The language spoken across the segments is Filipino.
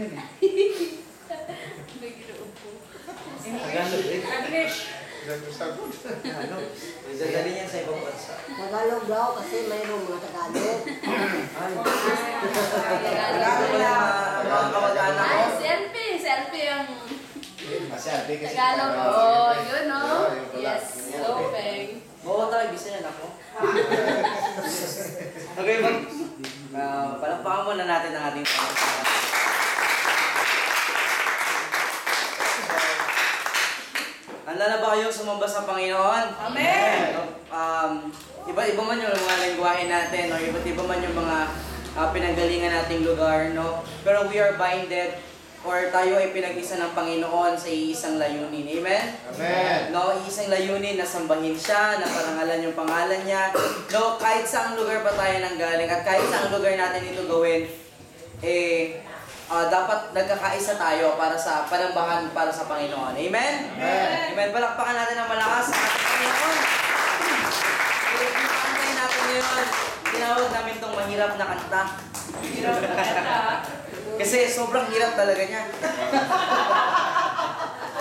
yun eh. May ginaupo. Tagalog eh. English. Tagalog. Dadali niyan sa ibang bansa. Tagalog daw kasi mayroong mga Tagalog. Ay. Tagalog pala mga kamag-anak ko. Ay, selfie. Selfie ang Masyado kasi Tagalog. Oh, yun, no? Yes. Open. Oo, talaga. Bisa yan ako. Okay, palakpakan muna natin ang ating Handa na ba kayong sumamba sa Panginoon? Amen! Iba-iba man yung mga lengguwahe natin, no? Iba't iba man yung mga pinanggalingan nating lugar, no? Pero we are binded, or tayo ay pinag-isa ng Panginoon sa iisang layunin. Amen? Amen. No, iisang layunin na sambahin siya, na parangalan yung pangalan niya. No, kahit saang lugar pa tayo nanggaling at kahit saang lugar natin ito gawin, dapat nagkakaisa tayo para sa panambahan para sa Panginoon. Amen? Amen. Amen. Palakpakan natin ng malakas sa ating Panginoon. Pagkakantayin natin ngayon, tinawag namin itong mahirap na kanta. Hirap na kanta. Kasi sobrang hirap talaga niya.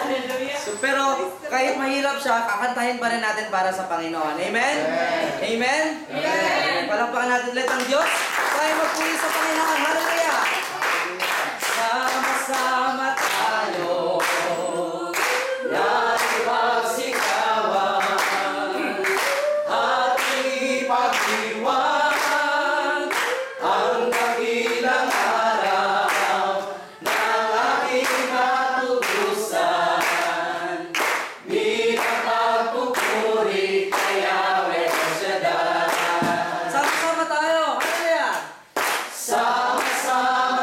Hallelujah. Pero kahit mahirap siya, kakantahin pa rin natin para sa Panginoon. Amen? Amen? Amen. Palakpakan natin ulit ang Diyos. Tayo magpuli sa Panginoon. Hallelujah! Sama-sama tayo na ipagsigawan at ipagdiwang ang dakilang araw ng ating natutusan. Di ka pagpupuri kay Yahweh El Shaddai. Sama-sama tayo! Hallelujah! Sama-sama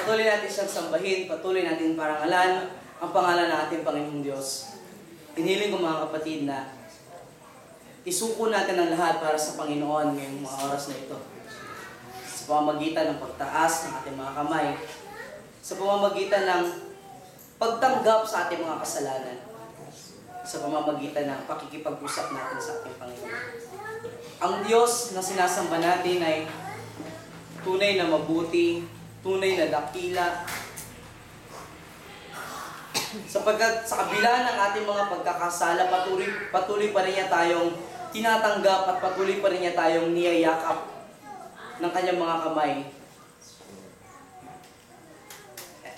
Patuloy natin siyang sambahin, patuloy natin parangalan ang pangalan ng ating Panginoong Diyos. Hiniling ko mga kapatid na isuko natin ang lahat para sa Panginoon ngayong mga oras na ito. Sa pamamagitan ng pagtaas ng ating mga kamay, sa pamamagitan ng pagtanggap sa ating mga kasalanan, sa pamamagitan ng pakikipag-usap natin sa ating Panginoon. Ang Diyos na sinasamba natin ay tunay na mabuti, tunay na dakila, sapagkat sa kabila ng ating mga pagkakasala, patuloy pa rin niya tayong tinatanggap at patuloy pa rin niya tayong niyayakap ng kanyang mga kamay.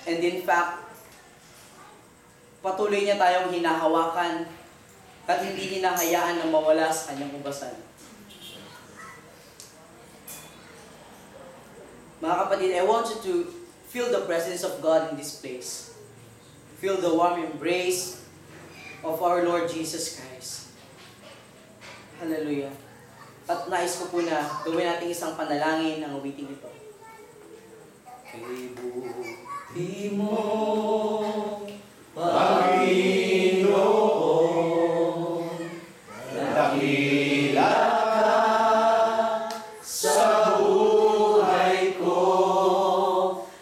And in fact, patuloy niya tayong hinahawakan at hindi hinahayaan na mawala sa kanyang ubasan. Mga kapatid, I want you to feel the presence of God in this place. Feel the warm embrace of our Lord Jesus Christ. Hallelujah. At nais ko po na gawin natin isang panalangin ang awiting ito. Kay buti mo, Panginoon, dakila ka sa buhay ko,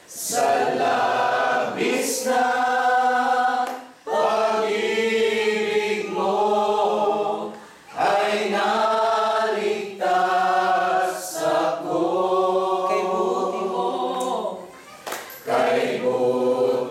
sa labis na pag-ibig mo ay naligtas ako. kay buti mo, Kay buti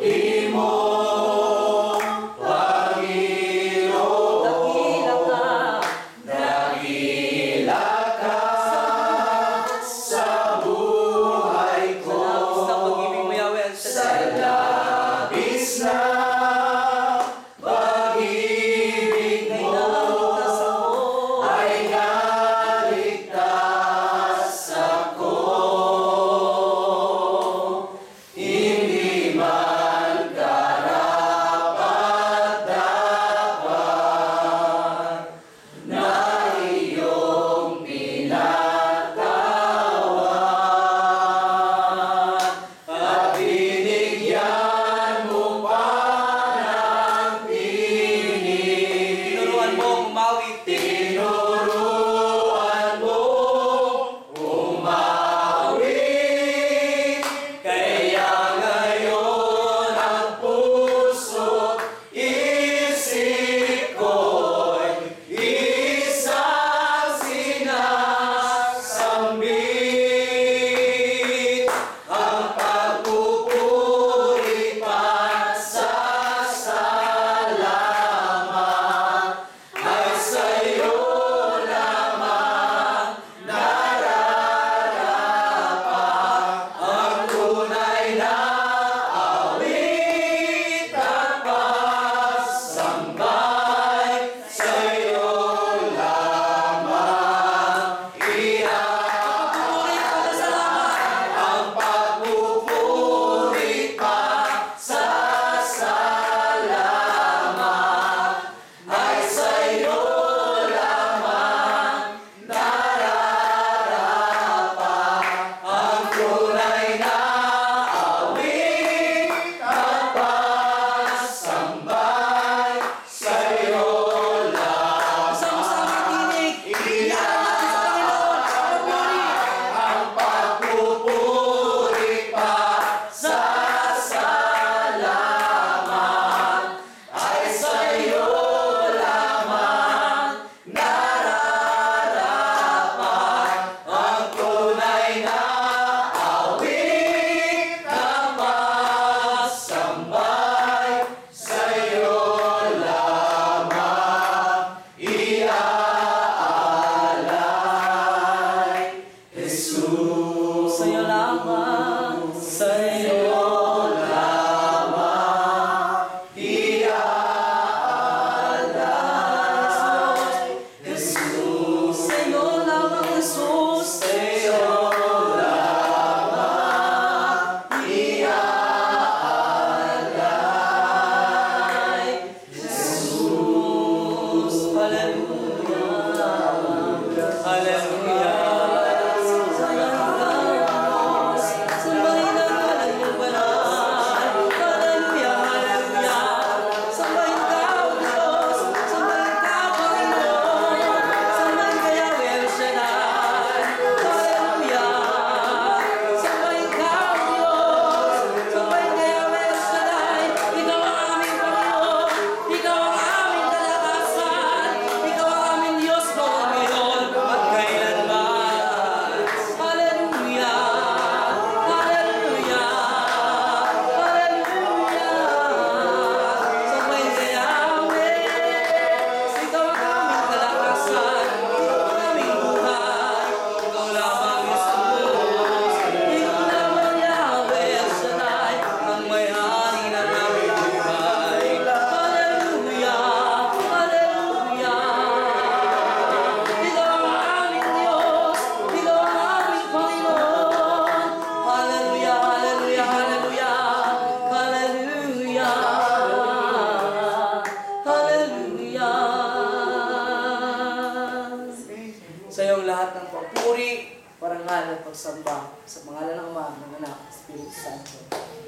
pagsamba sa pangalan ng Ama, ng Anak, Espiritu Santo.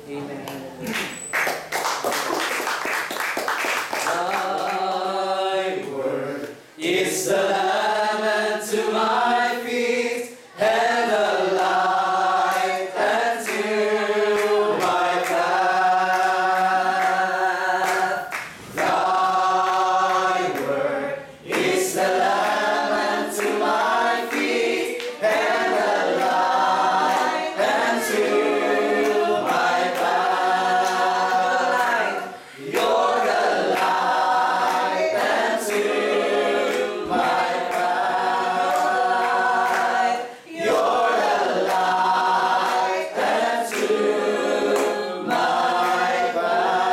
Amen. Thy word is the lamp unto my feet and a light unto my path. Thy word is the lamp unto my feet and a light unto my path. You're the light unto my path. You're the light unto my path.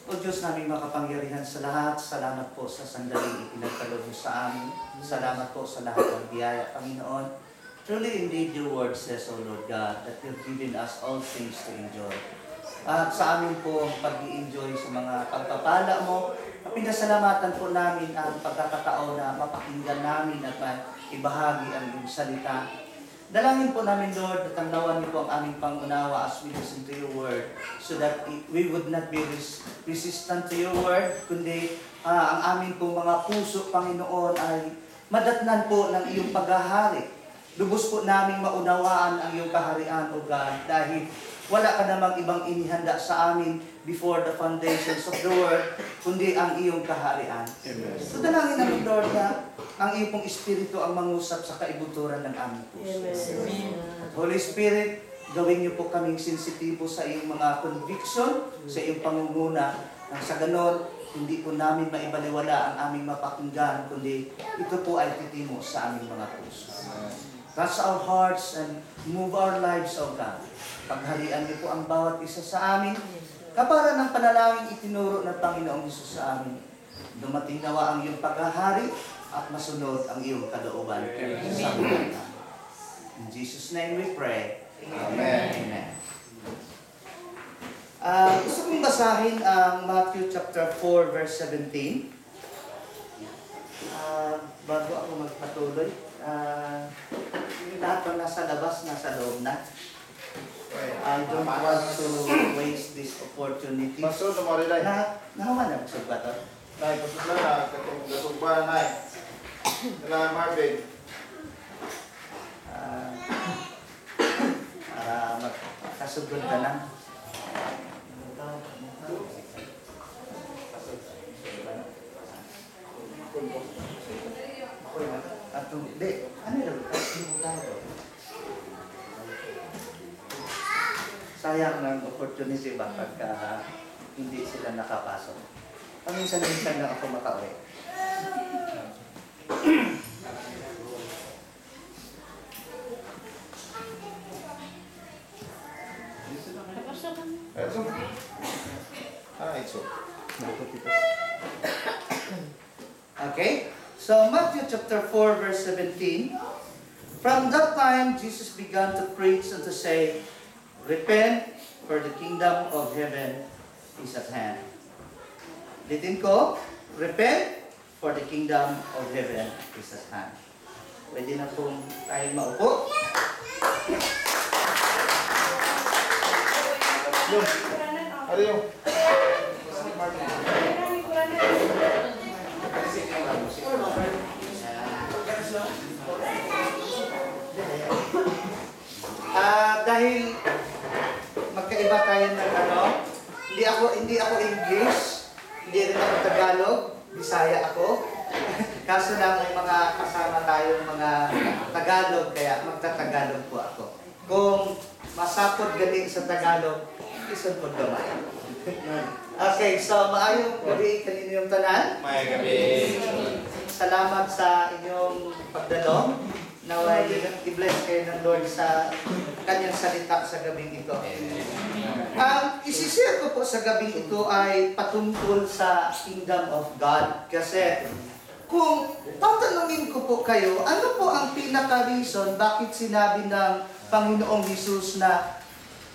O Diyos naming makapangyarihan sa lahat, salamat po sa sandaling ipinagkaloob mo sa amin. Salamat po sa lahat ng biyaya, Panginoon. Truly indeed your word says, O Lord God, that you've given us all things to enjoy. At sa amin po ang pag-i-enjoy sa mga pagpapala mo, pinasalamatan po namin ang pagkakataon na mapakinggan namin at ibahagi ang iyong salita. Dalangin po namin, Lord, at tanglawan niyo po ang aming pangunawa as we listen to your word so that we would not be resistant to your word, kundi ang aming po mga puso, Panginoon, ay madatnan po ng iyong paghahari. Lubos po namin maunawaan ang iyong kaharian, O God, dahil wala ka namang ibang inihanda sa amin before the foundations of the world, kundi ang iyong kaharian. Amen. So dalangin namin, Lord, na ang iyong pong Espiritu ang mangusap sa kaibuturan ng aming puso. At Holy Spirit, gawin niyo po kaming sensitibo sa iyong mga conviction, sa iyong pangunguna, nang sa ganon, hindi po namin maibaliwala ang aming mapakinggan, kundi ito po ay titimo sa aming mga puso. Touch our hearts and move our lives, O God. Pagharian niyo po ang bawat isa sa amin, kapara ng panalangin itinuro ng Panginoong Hesus sa amin. Dumating nawa ang iyong paghahari at masunod ang iyong kalooban. Sa buhay namin. In Jesus' name we pray. Amen. Amen. Gusto kong basahin ang Matthew chapter 4 verse 17. Bago ako magpatuloy, lahat ng nasa labas, nasa loob na. I don't want to waste this opportunity. Masud na mo rin ay. Nahaman na sa bato. Nay, pasud lang na. Katong gasugba, nay. Kailangan Marvin. Para magkasugod ka na. At hindi, ano yun? Sayang ng opportunity ba pagka hindi sila nakapasok. Paminsan-minsan lang ako makauwi. Eso. Itso. Okay? So Matthew chapter 4 verse 17. From that time Jesus began to preach and to say, repent, for the kingdom of heaven is at hand. Litin ko, repent, for the kingdom of heaven is at hand. Pwede na pong tayo maupo. Yung. Ano yung? Dahil magkaiba tayo ng hindi ako English, hindi rin ako Tagalog, Bisaya ako. Kaso lang may mga kasama tayong mga Tagalog, kaya magtatagalog po ako. Kung masapod galing sa Tagalog, isun po gamay. Okay, so maayong gabi kaninyo tanan. May gabi. Salamat sa inyong pagdalo. Naway i-bless kayo ng Lord sa kanyang salita sa gabing ito. Ang isishare ko po sa gabing ito ay patungkol sa Kingdom of God. Kasi kung tatanungin ko po kayo, ano po ang pinaka-reason bakit sinabi ng Panginoong Hesus na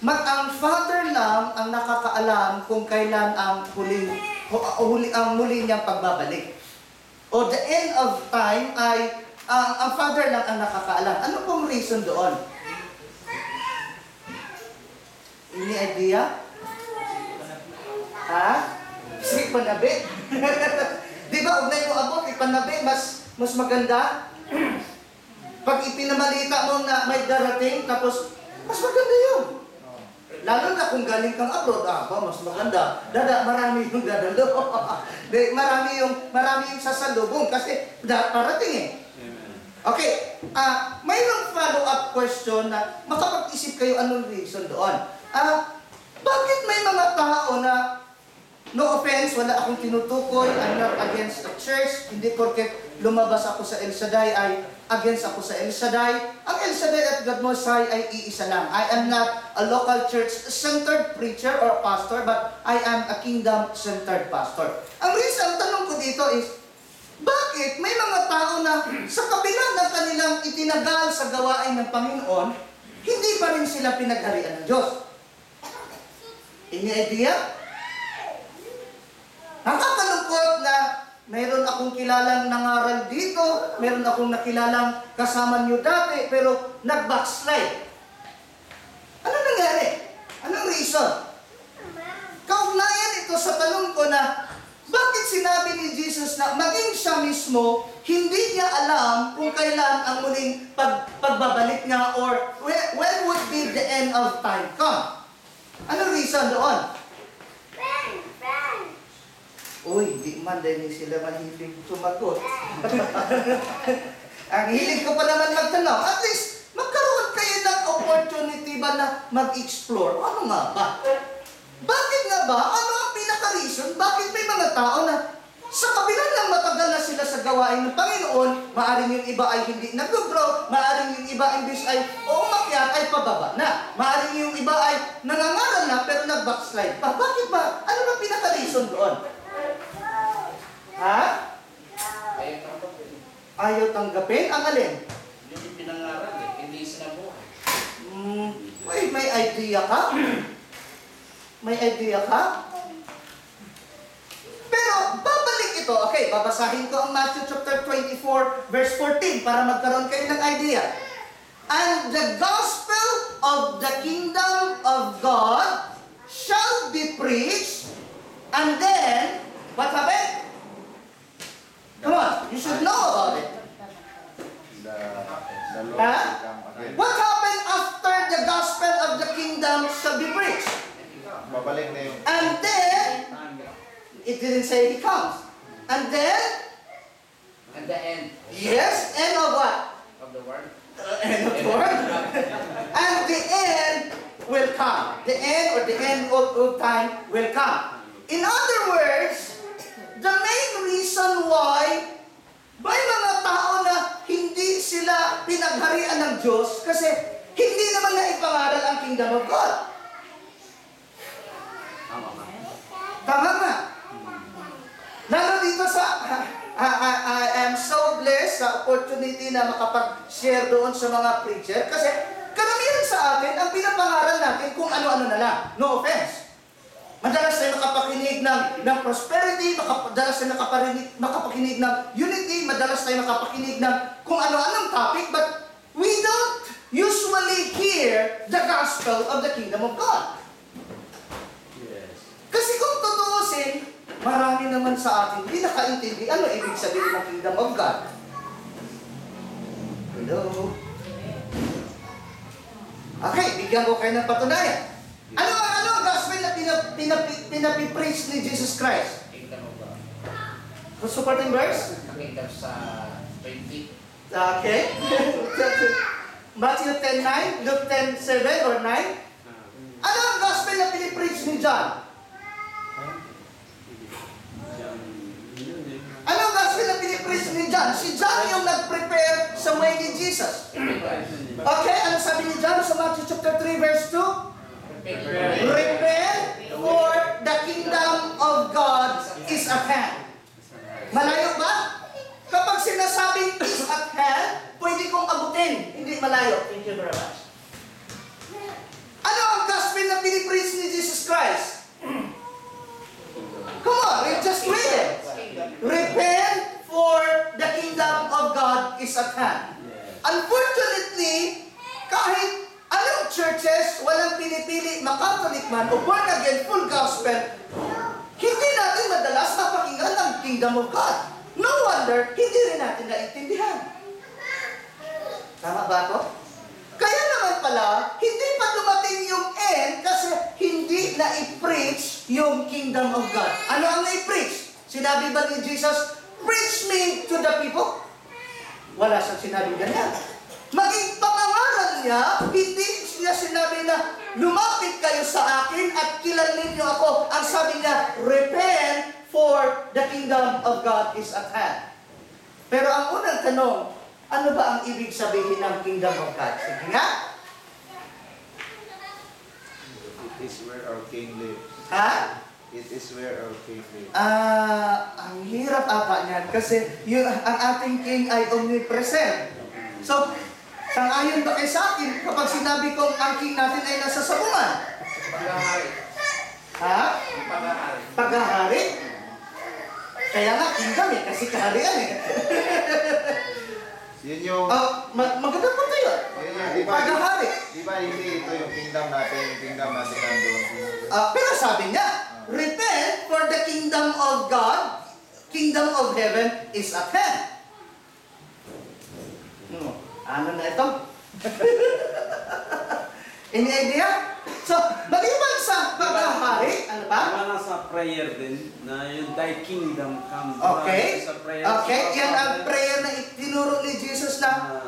ang Father lang ang nakakaalam kung kailan ang muli niyang pagbabalik. O the end of time ay ang Father lang ang nakakaalam. Ano pong reason doon? Any idea? Ha? Si panabi? Di ba, ugnay mo abot, ipanabi, mas maganda? Pag ipinamalita mo na may darating, tapos, mas maganda yun. Lalo na kung galing kang abroad, mas maganda. Marami yung dadalo. marami yung sasalubong kasi parating eh. Okay, mayroong follow-up question na makapag-isip kayo anong reason doon. Bakit may mga tao na, no offense, wala akong tinutukoy, I'm not against the church, hindi porket lumabas ako sa El Shaddai ay against ako sa El Shaddai. Ang El Shaddai at God Most High ay iisa lang. I am not a local church-centered preacher or pastor, but I am a kingdom-centered pastor. Ang reason, ang tanong ko dito is, bakit may mga tao na sa kabila ng kanilang itinagal sa gawain ng Panginoon, hindi pa rin sila pinagharian ng Diyos? Any idea? Nakakalungkot na mayroon akong kilalang nangaral dito, mayroon akong nakilalang kasama niyo dati, pero nag-backslide. Ano nangyari? Anong reason? Kaugnayan ito sa tanong ko na, bakit sinabi ni Jesus na maging siya mismo, hindi niya alam kung kailan ang muling pagbabalik niya or when would be the end of time come? Anong reason doon? Uy, di man dahil sila mahilig sumagot. Ang hilig ko pa naman magtanong. At least, magkaroon kayo ng opportunity ba na mag-explore? Ano nga ba? Bakit nga ba? Ano ang pinaka-reason? Bakit may mga tao na sa kabila ng matagal na sila sa gawain ng Panginoon, maaring yung iba ay hindi nag-grow, maaring yung iba imbis ay umakyat ay pababa na. Maaring yung iba ay nangangaral na pero nag-backslide pa. Bakit ba? Ano ba pinaka-reason doon? Ha? Ayaw tanggapin? Ang alin? Yung pinangaral hindi sinabuhay. Wait, may idea ka? May idea ka? Pero, babalik ito. Okay, babasahin ko ang Matthew chapter 24, verse 14 para magkaroon kayo ng idea. And the gospel of the kingdom of God shall be preached, and then, what happened? Come on, you should know about it. Huh? What happened after the gospel of the kingdom shall be preached? Babalik na yun. And then, it didn't say he comes. And then, And the end yes, end of what? of the world. End of the world. And the end will come. The end or the end of time will come. In other words, the main reason why may mga tao na hindi sila pinagharian ng Diyos kasi hindi naman na ipangaral ang kingdom of God. Tama nga. Lalo dito sa, I am so blessed sa opportunity na makapag-share doon sa mga preacher kasi karamihan sa atin, ang pinapangaral natin kung ano-ano na lang. No offense. Madalas tayo makapakinig ng prosperity, madalas tayo makapakinig ng unity, madalas tayo makapakinig ng kung ano-anong topic, but we don't usually hear the gospel of the kingdom of God. Kasi kung tutuusin, marami naman sa atin hindi nakaintindi ano ibig sabihin ng kingdom of God. Hello? Okay, bigyan ko kayo ng patunayan. Ano ang gospel na pinapipreach ni Jesus Christ? Kingdom of God. Supporting verse? Kingdom sa 20. Okay. Matthew 10:9, Luke 10:7 or 9. Ano ang gospel na pinipreach ni John? Ano ang gospel na pinipreach ni John? Si John yung nag-prepare sa way ni Jesus. Okay, ano sabi ni John sa Matthew chapter 3 verse 2? Repent, for the kingdom of God is at hand. Malayo ba? Kapag sinasabing is at hand, pwede kong abutin. Hindi malayo. Thank you very much. Ano ang gospel ang pinipreach ni Jesus Christ? Come on, we just read it. Repent, for the kingdom of God is at hand. Unfortunately, kahit anong churches, walang pinipili, makatolik man, o born again, full gospel, hindi natin madalas napakinggan ang kingdom of God. No wonder, hindi rin natin naintindihan. Tama ba ito? Kaya naman pala, hindi pa dumating yung end kasi hindi na i-preach yung kingdom of God. Ano ang na-i-preach? Sinabi ba ni Jesus, preach me to the people? Wala siyang sinabi ganyan. Maging pangangaral niya, hindi niya sinabi na lumapit kayo sa akin at kilalin niyo ako. Ang sabi niya, repent for the kingdom of God is at hand. Pero ang unang tanong, ano ba ang ibig sabihin ng kingdom of God? Sige nga. It is where our King lives. Ha? It is where our King lives. Ang hirap ata niyan kasi ang ating king ay omnipresent. So, sang-ayon ba kayo sa akin kapag sinabi kong ang king natin ay nasa sabungan? Paghahari. Ha? Paghahari. Paghahari? Kaya nga, kingdom eh, kasi kaharian eh. Yun yung... Maganda po tayo. Yun yung, di ba? Paghahari. Di ba hindi ito yung kingdom natin nandun. Pero sabi niya, repent for the kingdom of God, kingdom of heaven is at hand. Ano na ito? Any idea? So, maliban sa paghahari, ano ba? Wala sa prayer din na yung thy kingdom come. Okay. Sa prayer. Okay, yan ang prayer na itinuro ni Jesus na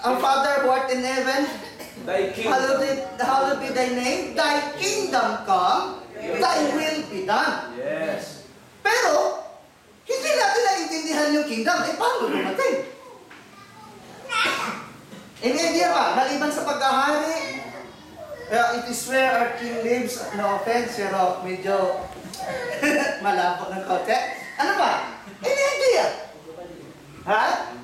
our Father who art in heaven, Thy kingdom. hallowed be thy name, thy kingdom come, thy will be done. Yes. Pero, hindi natin naintindihan yung kingdom. Paano dumating? Any idea ba? Maliban sa paghahari, it is where our king lives. No offense, pero medyo malabo ng konti. Ano ba? Any idea? Ha?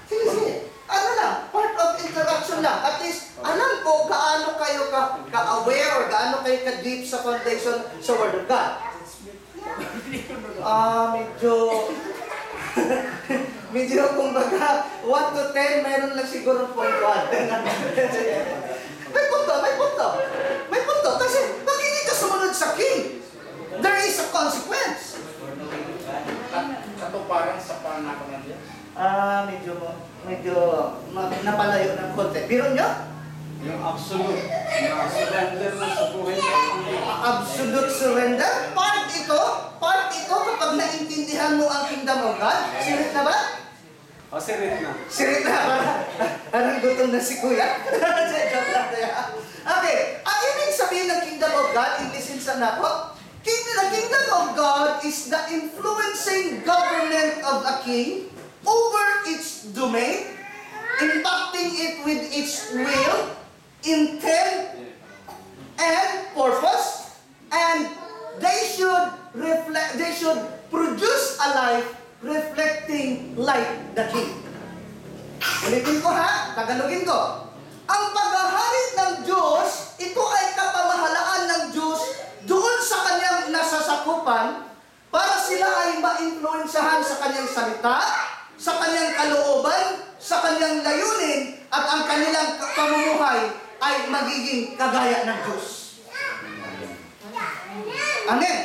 Sige. Ano lang? Part of interaction lang. At least, alam ko gaano kayo ka-aware or gaano kayo ka-deep sa foundation sa Word of God. Medyo kumbaga, 1 to 10, meron lang siguro 0.1. May punto. Kasi, pag hindi ka sumunod sa king, there is a consequence. Katuparan sa pangako ng Diyos. Medyo napalayo ng konti. Biro nyo? Yung absolute. Na surrender mo sa buhay mo. Absolute surrender. Part ito kapag naintindihan mo ang kingdom of God. Sirit na ba? O, sirit na. Sirit na. Parang gutom na si Kuya. Joke lang tayo. Okay. Ang ibig sabihin ng kingdom of God, i-listen sa nato. The kingdom of God is the influencing government of a king over its domain, impacting it with its will, intent, and purpose, and they should produce a life reflecting like the king. Ulitin ko ha, Tagalogin ko. Ang paghahari ng Diyos, ito ay kapamahalaan ng Diyos doon sa kanyang nasasakupan para sila ay ma-influensyahan sa kanyang salita, sa kanyang kalooban, sa kanyang layunin, at ang kanilang pamumuhay ay magiging kagaya ng Diyos. Amen.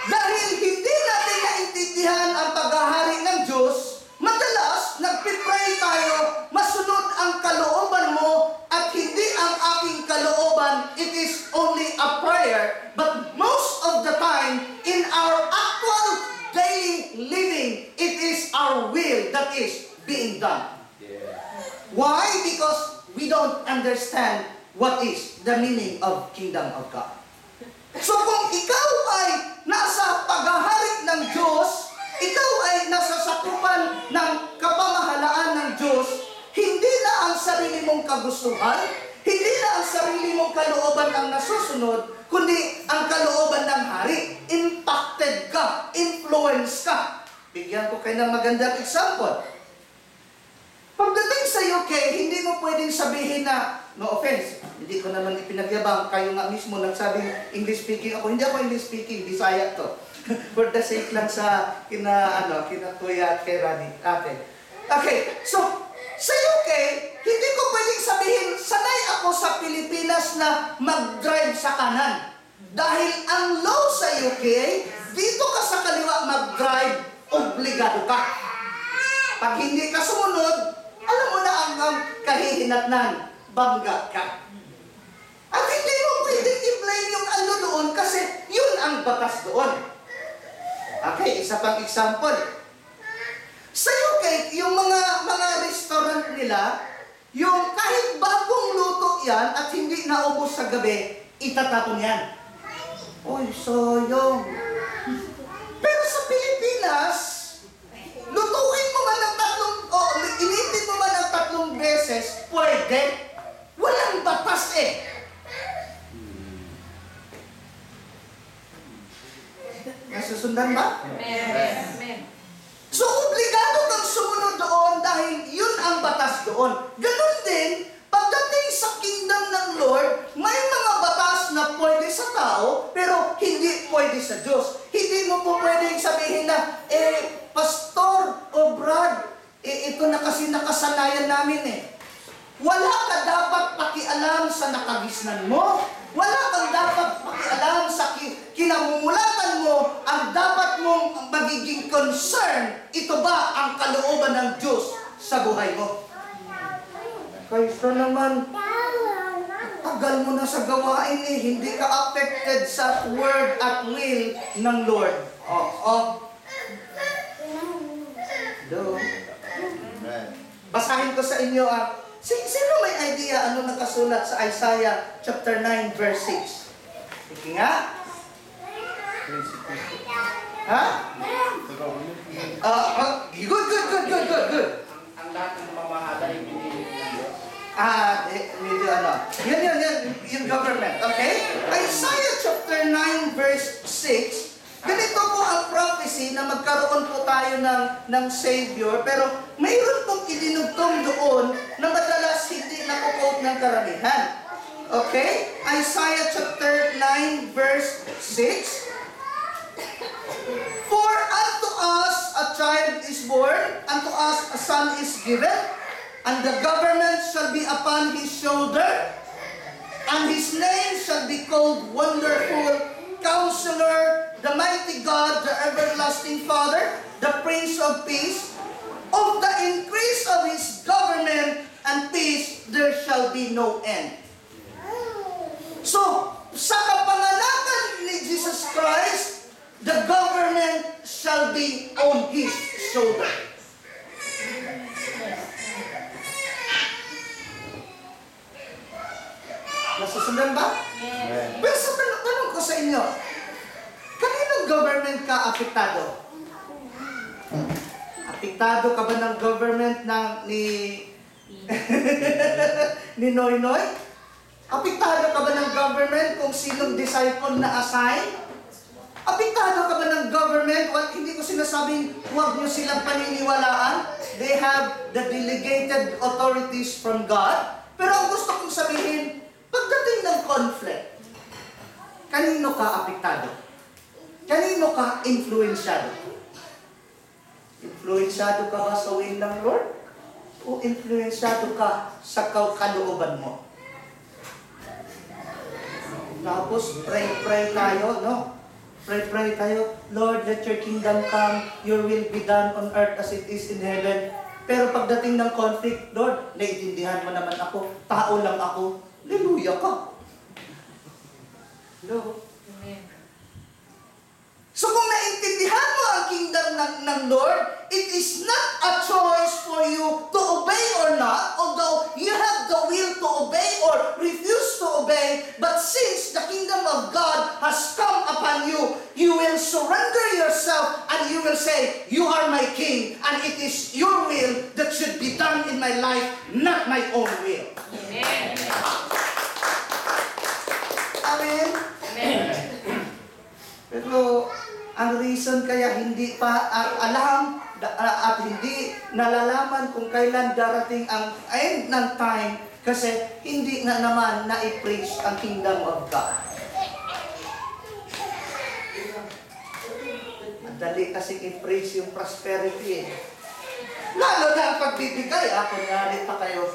Dahil hindi natin naintindihan ang paghahari ng Diyos, madalas nagpipray tayo, masunod ang kalooban mo at hindi ang aking kalooban. It is only a prayer, but most of the time in our actual daily living, it is our will that is being done. Why? Because we don't understand what is the meaning of kingdom of God. So kung ikaw ay nasa paghahari ng Diyos, ikaw ay nasa sakupan ng kapamahalaan ng Diyos, hindi na ang sarili mong kagustuhan, hindi na ang sarili mong kalooban ang nasusunod, kundi ang kalooban ng hari. Impacted ka, influence ka. Bigyan ko kayo ng magandang example. Pagdating sa UK, hindi mo pwedeng sabihin na no offense, hindi ko naman ipinagyabang, kayo nga mismo nagsabing English speaking ako. Hindi ako English speaking, Bisaya to. For the sake lang sa kina Kuya at kay Rani, ate. Okay, so, sa UK, hindi ko pwedeng sabihin, sanay ako sa Pilipinas na mag-drive sa kanan. Dahil ang law sa UK, dito ka sa kaliwa mag-drive, obligado ka. Pag hindi ka sumunod, alam mo na ang kahihinatnan, bangga ka. At hindi mo pwedeng i-blame yung ano doon kasi yun ang batas doon. Okay, isa pang example. Sa UK, yung mga restaurant nila, yung kahit bagong luto yan at hindi naubos sa gabi, itatapon yan. Uy, sayang. Pero sa Pilipinas, lutuin mo man ng initin mo man ng 3 beses, pwede. Walang batas eh. Nasusundan ba? Amen. So, obligado kang sumunod doon dahil yun ang batas doon. Ganon din, pagdating sa kingdom ng Lord, may mga batas na pwede sa tao, pero hindi pwede sa Diyos. Hindi mo po pwedeng sabihin na, Pastor o Brad, ito na kasi nakasanayan namin eh. Wala ka dapat pakialam sa nakagisnan mo. Wala kang dapat pakialam sa kinamumulatan mo. Ang dapat mong magiging concern, ito ba ang kalooban ng Diyos sa buhay mo? Kaysa naman, tagal mo na sa gawain eh, hindi ka affected sa word at will ng Lord. Amen. Basahin ko sa inyo sino may idea ano nakasulat sa Isaiah chapter 9 verse 6? Sige nga. Ha? Good. Ang lahat ng pamamahala ay pinili ng Diyos. Medyo Yun, yung government. Okay? Isaiah chapter 9 verse 6. Ganito po ang prophecy na magkaroon po tayo ng Savior, pero mayroon pong idinugtong doon na madalas hindi nakukote ng karamihan. Okay? Isaiah chapter 9 verse 6. For unto us a child is born, unto us a son is given, and the government shall be upon his shoulder, and his name shall be called Wonderful, Counselor, the Mighty God, the Everlasting Father, the Prince of Peace. Of the increase of his government and peace, there shall be no end. So, sa kapanganakan ni Jesus Christ, the government shall be on his shoulder. Nasusundan ba? Amen. Pero sa tanong ko sa inyo, kaninong government ka apektado? Apektado ka ba ng government ni Noy Noy? Apektado ka ba ng government kung sinong disciple na assign? Apektado ka ba ng government? Well, hindi ko sinasabing huwag nyo silang paniniwalaan. They have the delegated authorities from God. Pero ang gusto kong sabihin, pagdating ng conflict, kanino ka apektado? Kanino ka influensyado? Influensyado ka ba sa will ng Lord? O influensyado ka sa kalooban mo? Tapos, pray tayo, no? Pray tayo, Lord, let your kingdom come, your will be done on earth as it is in heaven. Pero pagdating ng conflict, Lord, naiintindihan mo naman ako, tao lang ako, hallelujah ka. Hello? Amen. So kung naintindihan mo ang kingdom ng Lord, it is not a choice for you to obey or not, although you have the will to obey or refuse to obey, but since the kingdom of God has come upon you, you will surrender yourself and you will say, you are my king, and it is your will that should be done in my life, not my own will. Amen. Amen? Amen. Pero ang reason kaya hindi pa alam at hindi nalalaman kung kailan darating ang end ng time Kasi hindi nga naman na-preach ang kingdom of God. Madali kasi i-preach yung prosperity eh. Lalo na ang pagbibigay. Kunyari pa kayo.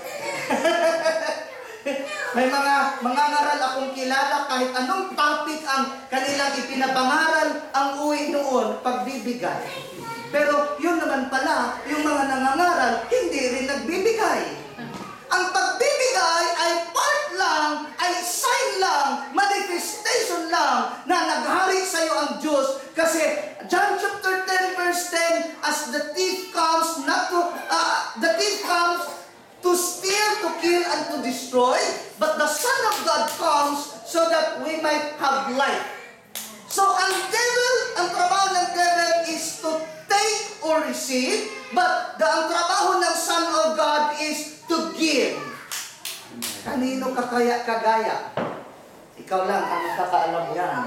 May mga ngaral akong kilala, kahit anong topic ang kanilang ipinapangaral, ang uwi noon, pagbibigay. Pero yun naman pala, yung mga nangangaral, hindi rin nagbibigay. Ang pagbibigay ay part lang, ay sign lang, manifestation lang na naghari sa iyo ang Diyos. Kasi John chapter 10 verse 10, as the thief comes to steal, to kill, and to destroy, but the Son of God comes so that we might have life. So ang trabaho ng devil is to take or receive, but ang trabaho ng Son of God is to give. Kanino ka kaya kagaya? Ikaw lang ang nakakaalam yan.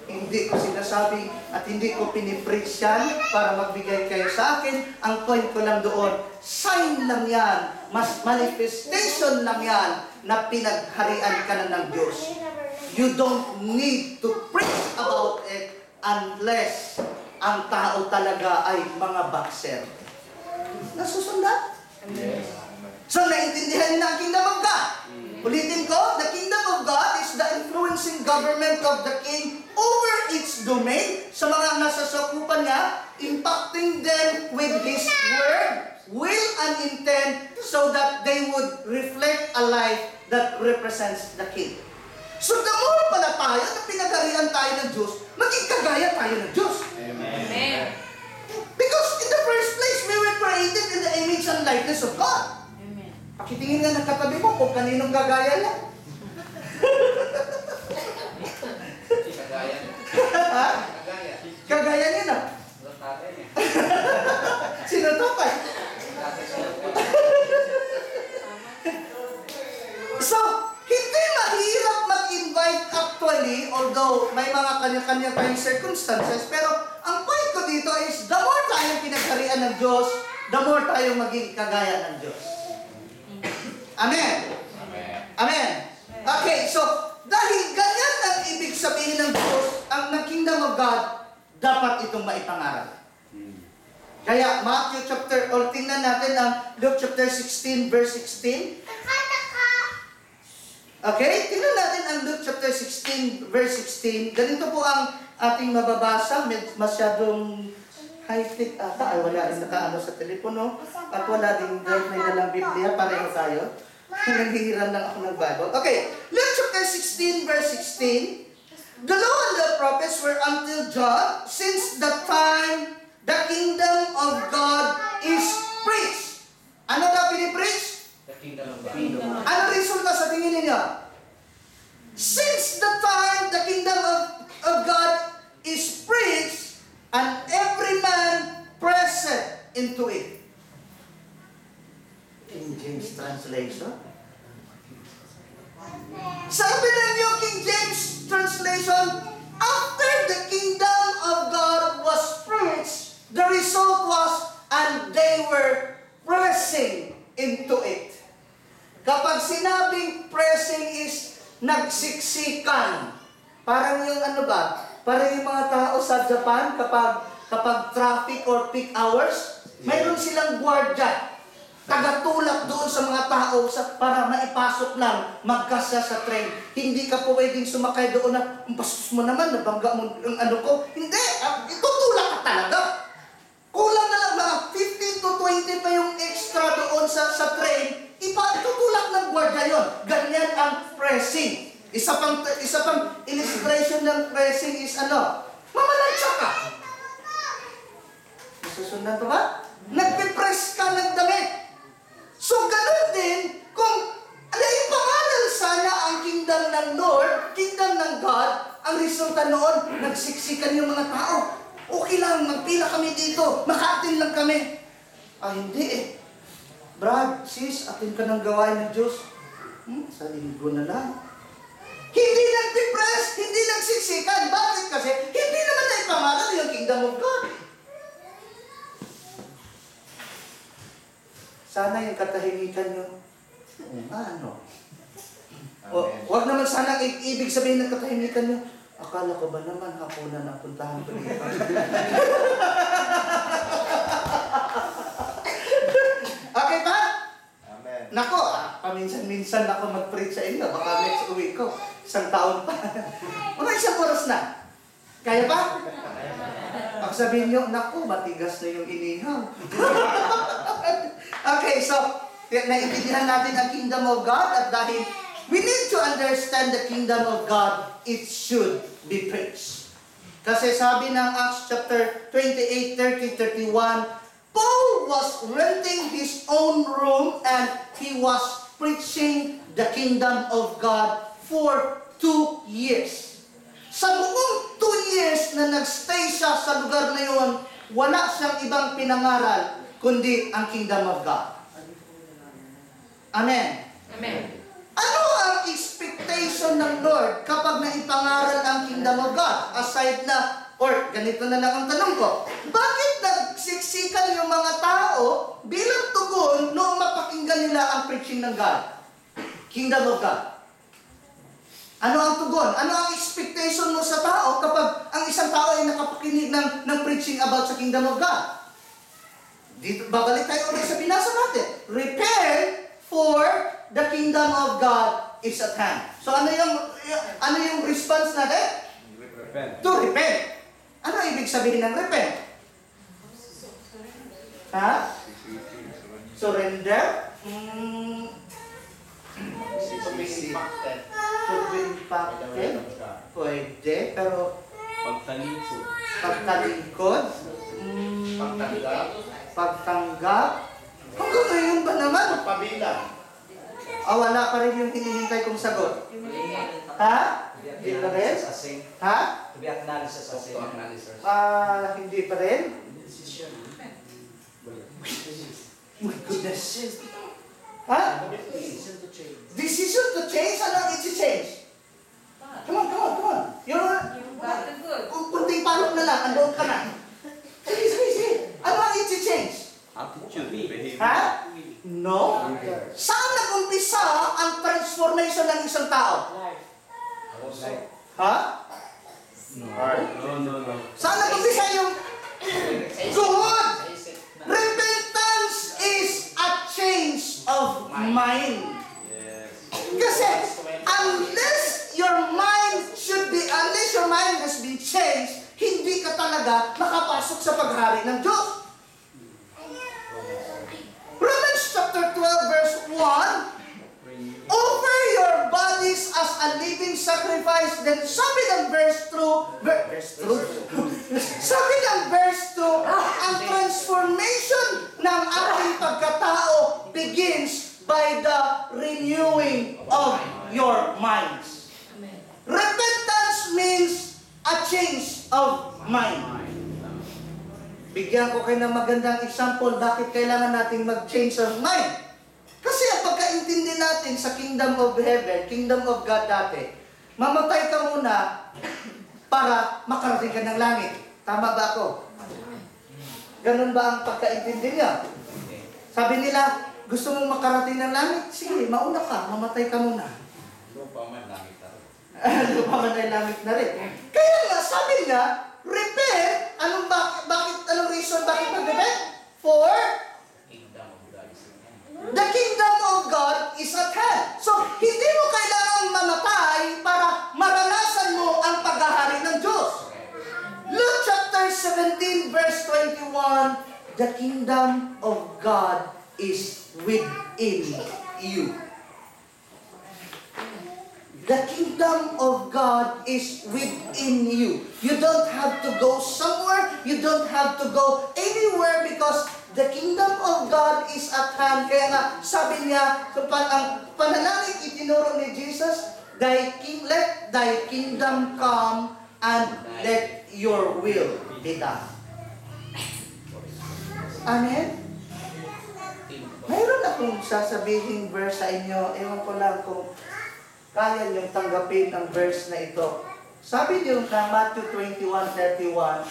Hindi ko sinasabi at hindi ko pinipreach yan para magbigay kayo sa akin. Ang point ko lang doon, sign lang yan, mas manifestation lang yan na pinagharian ka na ng Diyos. You don't need to preach about it unless ang tao talaga ay mga boxer. Nasusundan? So, naiintindihan niyo na ang kingdom of God. Ulitin ko, the kingdom of God is the influencing government of the king over its domain. Sa mga nasasakupan niya, impacting them with his word, will, and intent so that they would reflect a life that represents the king. So, the more pala tayo na pinagharian tayo ng Diyos, maging kagaya tayo ng Diyos. Amen. Because in the first place, we were created in the image and likeness of God. Amen. Pakitingin nga ng katabi mo kung kaninong gagaya lang. Kagaya. Ha? Kagaya. Kagaya niya na. Tatay niya. Sino tatay? Tatay siya. So, hindi mahirap mag-invite actually, although may mga kanya-kanya tayong circumstances, pero ang point ko dito is, the more tayong pinagharian ng Diyos, the more tayong maging kagaya ng Diyos. Amen? Amen? Okay, so, dahil ganyan ang ibig sabihin ng Diyos, ang kingdom of God, dapat itong maipangaral. Kaya, Matthew chapter, o tingnan natin ang Luke chapter 16, verse 16. Okay, tingnan natin ang Luke chapter 16, verse 16. Ganito po ang ating mababasa. Masyadong high-tech ata. Ay, wala rin nakaano sa telepono. At wala din may dalang Biblia. Pareho tayo. Nanghihiran lang ako ng Bible. Okay, Luke chapter 16, verse 16. The law and the prophets were until John, since the time the kingdom of God is preached. Ano daw pinipreach? The kingdom of God. Ano resulta sa tingin ninyo? Since the time the kingdom of God is preached, and every man present into it. King James translation. Sabi ng New King James translation, after the kingdom of God was preached, the result was, and they were pressing into it. Kapag sinabing pressing is nagsiksikan. Parang yung ano ba? Parang yung mga tao sa Japan kapag traffic or peak hours, mayroon silang gwardiya. Tagatulak doon sa mga tao para maipasok lang, magkasya sa train. Hindi ka po pwedeng sumakay doon na, bastos mo naman, nabangga mo ang ano ko. Hindi, itutulak ka talaga. Kulang na lang mga 15 to 20 pa yung extra doon sa train, itutulak ng gwardiya yun. Ganyan ang pressing. Isa pang illustration ng pressing is ano? Mamalansya ka. Masusundan pa ba? Nagpipress ka ng damit. So, ganun din, kung ipangaral sana ang kingdom ng Lord, kingdom ng God, ang resulta noon, nagsiksikan yung mga tao. Okay lang, magpila kami dito, maka-attend lang kami. Hindi eh. Brad, sis, atin ka ng gawain ng Diyos. Sa linggo na lang. Hindi nagpipress, hindi nagsiksikan. Bakit? Kasi hindi naman na ipangaral yung kingdom of God. Sana yung katahimikan nyo, Ano? O, wag naman sana ibig sabihin ng katahimikan nyo, akala ko ba naman hapunan ang puntahan ko dito? Okay ba? Amen. Nako, paminsan-minsan ako mag-preach sa inyo. Baka next week ko, isang taon pa. Mga isang oras na. Kaya ba? Pag sabihin nyo, nako, matigas na yung inihaw. Okay, so, naiintindihan natin ang kingdom of God at dahil we need to understand the kingdom of God, it should be preached. Kasi sabi ng Acts chapter 28, 30, 31, Paul was renting his own room and he was preaching the kingdom of God for 2 years. Sa buong 2 years na nagstay siya sa lugar na yun, wala siyang ibang pinangaral kundi ang kingdom of God. Amen. Amen. Ano ang expectation ng Lord kapag naipangaral ang kingdom of God? Aside na, or ganito na lang ang tanong ko, bakit nagsiksikan yung mga tao bilang tugon noong mapakinggan nila ang preaching ng God? Kingdom of God. Ano ang tugon? Ano ang expectation mo sa tao kapag ang isang tao ay nakapakinig ng preaching about sa kingdom of God? Dito, babalik tayo ulit sa binasa natin. Repent, for the kingdom of God is at hand. So ano yung response natin? Repent. To repent. Ano ibig sabihin ng repent? Ha? Surrender? To be impacted. To be impacted? Pwede, pero Pagtalikod. pagtalingkod? Pagtanggap. Pagtanggap? Hanggang ngayon ba naman? Pagpabilang. Wala pa rin yung hinihintay kong sagot. Ha? Hindi pa rin? Ha? To be acknowledged as a Talk to sinner. analyzers. Hindi pa rin? My goodness. Ha? Decision to change. Decision to change? Ano ang iti-change? Come on. Yung Bad to good. kunting palok na lang, andoon ka na. Sige. Ano ang iti-change? Attitude, behavior. Ha? No. Saan nag-umpisa ang transformation ng isang tao? Ha? No. Saan nag-umpisa yung good? Repentance is a change of mind. Yes. Kasi unless your mind has been changed, hindi ka talaga nakapasok sa paghari ng Diyos. Romans chapter 12 verse 1, offer your bodies as a living sacrifice. Then sabi ng verse 2, ang transformation ng ating pagkatao begins by the renewing of your minds. Repentance means a change of mind. Bigyan ko kayo ng magandang example bakit kailangan nating mag-change of mind. Kasi ang pagkaintindi natin sa kingdom of heaven, kingdom of God dati, mamatay ka muna para makarating ka ng langit. Tama ba ako? Ganun ba ang pagkaintindi niya? Sabi nila, gusto mong makarating ng langit? Sige, mauna ka, mamatay ka muna. Lupaman, langit na rin. Lupaman ay langit na rin. Kaya nga, sabi niya, repent. Anong reason bakit mag-repent? For Kingdom of God is in hand. the kingdom of God is at hand. So, hindi mo kailangang mamatay para maranasan mo ang paghahari ng Diyos. Luke chapter 17 verse 21, the kingdom of God is within you. The kingdom of God is within you. You don't have to go somewhere. You don't have to go anywhere because the kingdom of God is at hand. Kaya nga, sabi niya, so ang panalangin itinuro ni Jesus, let thy kingdom come and let your will be done. Amen? Mayroon akong sasabihin verse sa inyo. Ewan ko lang kung kaya niyong tanggapin ang verse na ito. Sabi niyo na Matthew 21:31,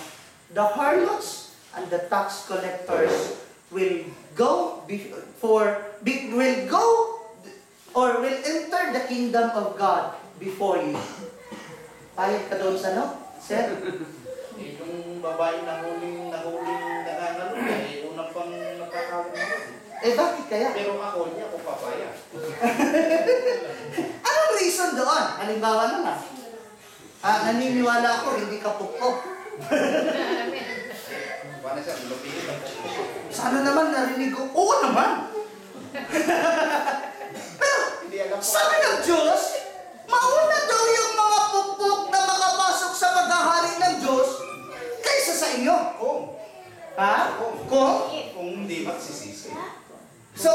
the harlots and the tax collectors will go or will enter the kingdom of God before you. Payag ka doon sa no? Sir? Eh, yung babae na huling nangangaluga, eh, unang pang nakakawin mo. Eh bakit kaya? Pero ako, hindi ako papaya. Anong reason doon? Halimbawa naman. Naniniwala ako, hindi ka pukpok. Paano siya? Lupigil ako. Sana naman narinig ko, oo naman. Pero, Hindi alam ko. sabi ng Diyos, mauna daw yung mga pukpok na makapasok sa paghahari ng Diyos kaysa sa inyo. Kung. Ha? Kung? Kung hindi magsisisi. So,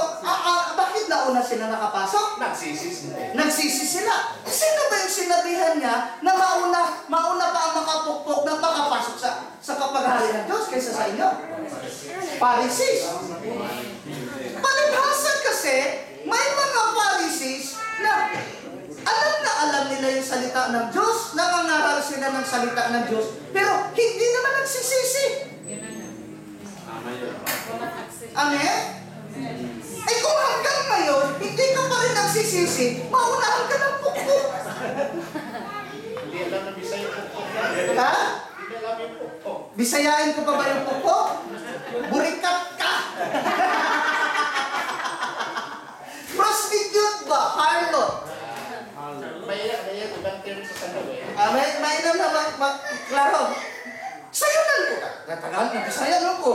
bakit nauna sila nakapasok? Nagsisisi na eh. Nagsisi sila. Sino ba yung sinabihan niya na mauna pa ang makapukpok na makapasok sa kapaghari ng Diyos kaysa sa inyo? Pharisees. Palibhasa kasi, may mga Pharisees na alam nila yung salita ng Diyos, nangangaral sila ng salita ng Diyos, pero hindi naman nagsisisi. Tama yun. Amen? Ay kung hanggang ngayon, hindi ka pa rin nagsisisi, maunahan ka ng pukpok. Hindi alam na Bisaya pukpok na. Ha? Hindi alam yung pukpok. Bisayain ko pa ba yung pukpok? Burikat ka! Prostitute ba? Harlot? Maya, ibang term sa sandal eh. May inom na klaro. Sayanan ko ka. Natagal na bisayanan ko.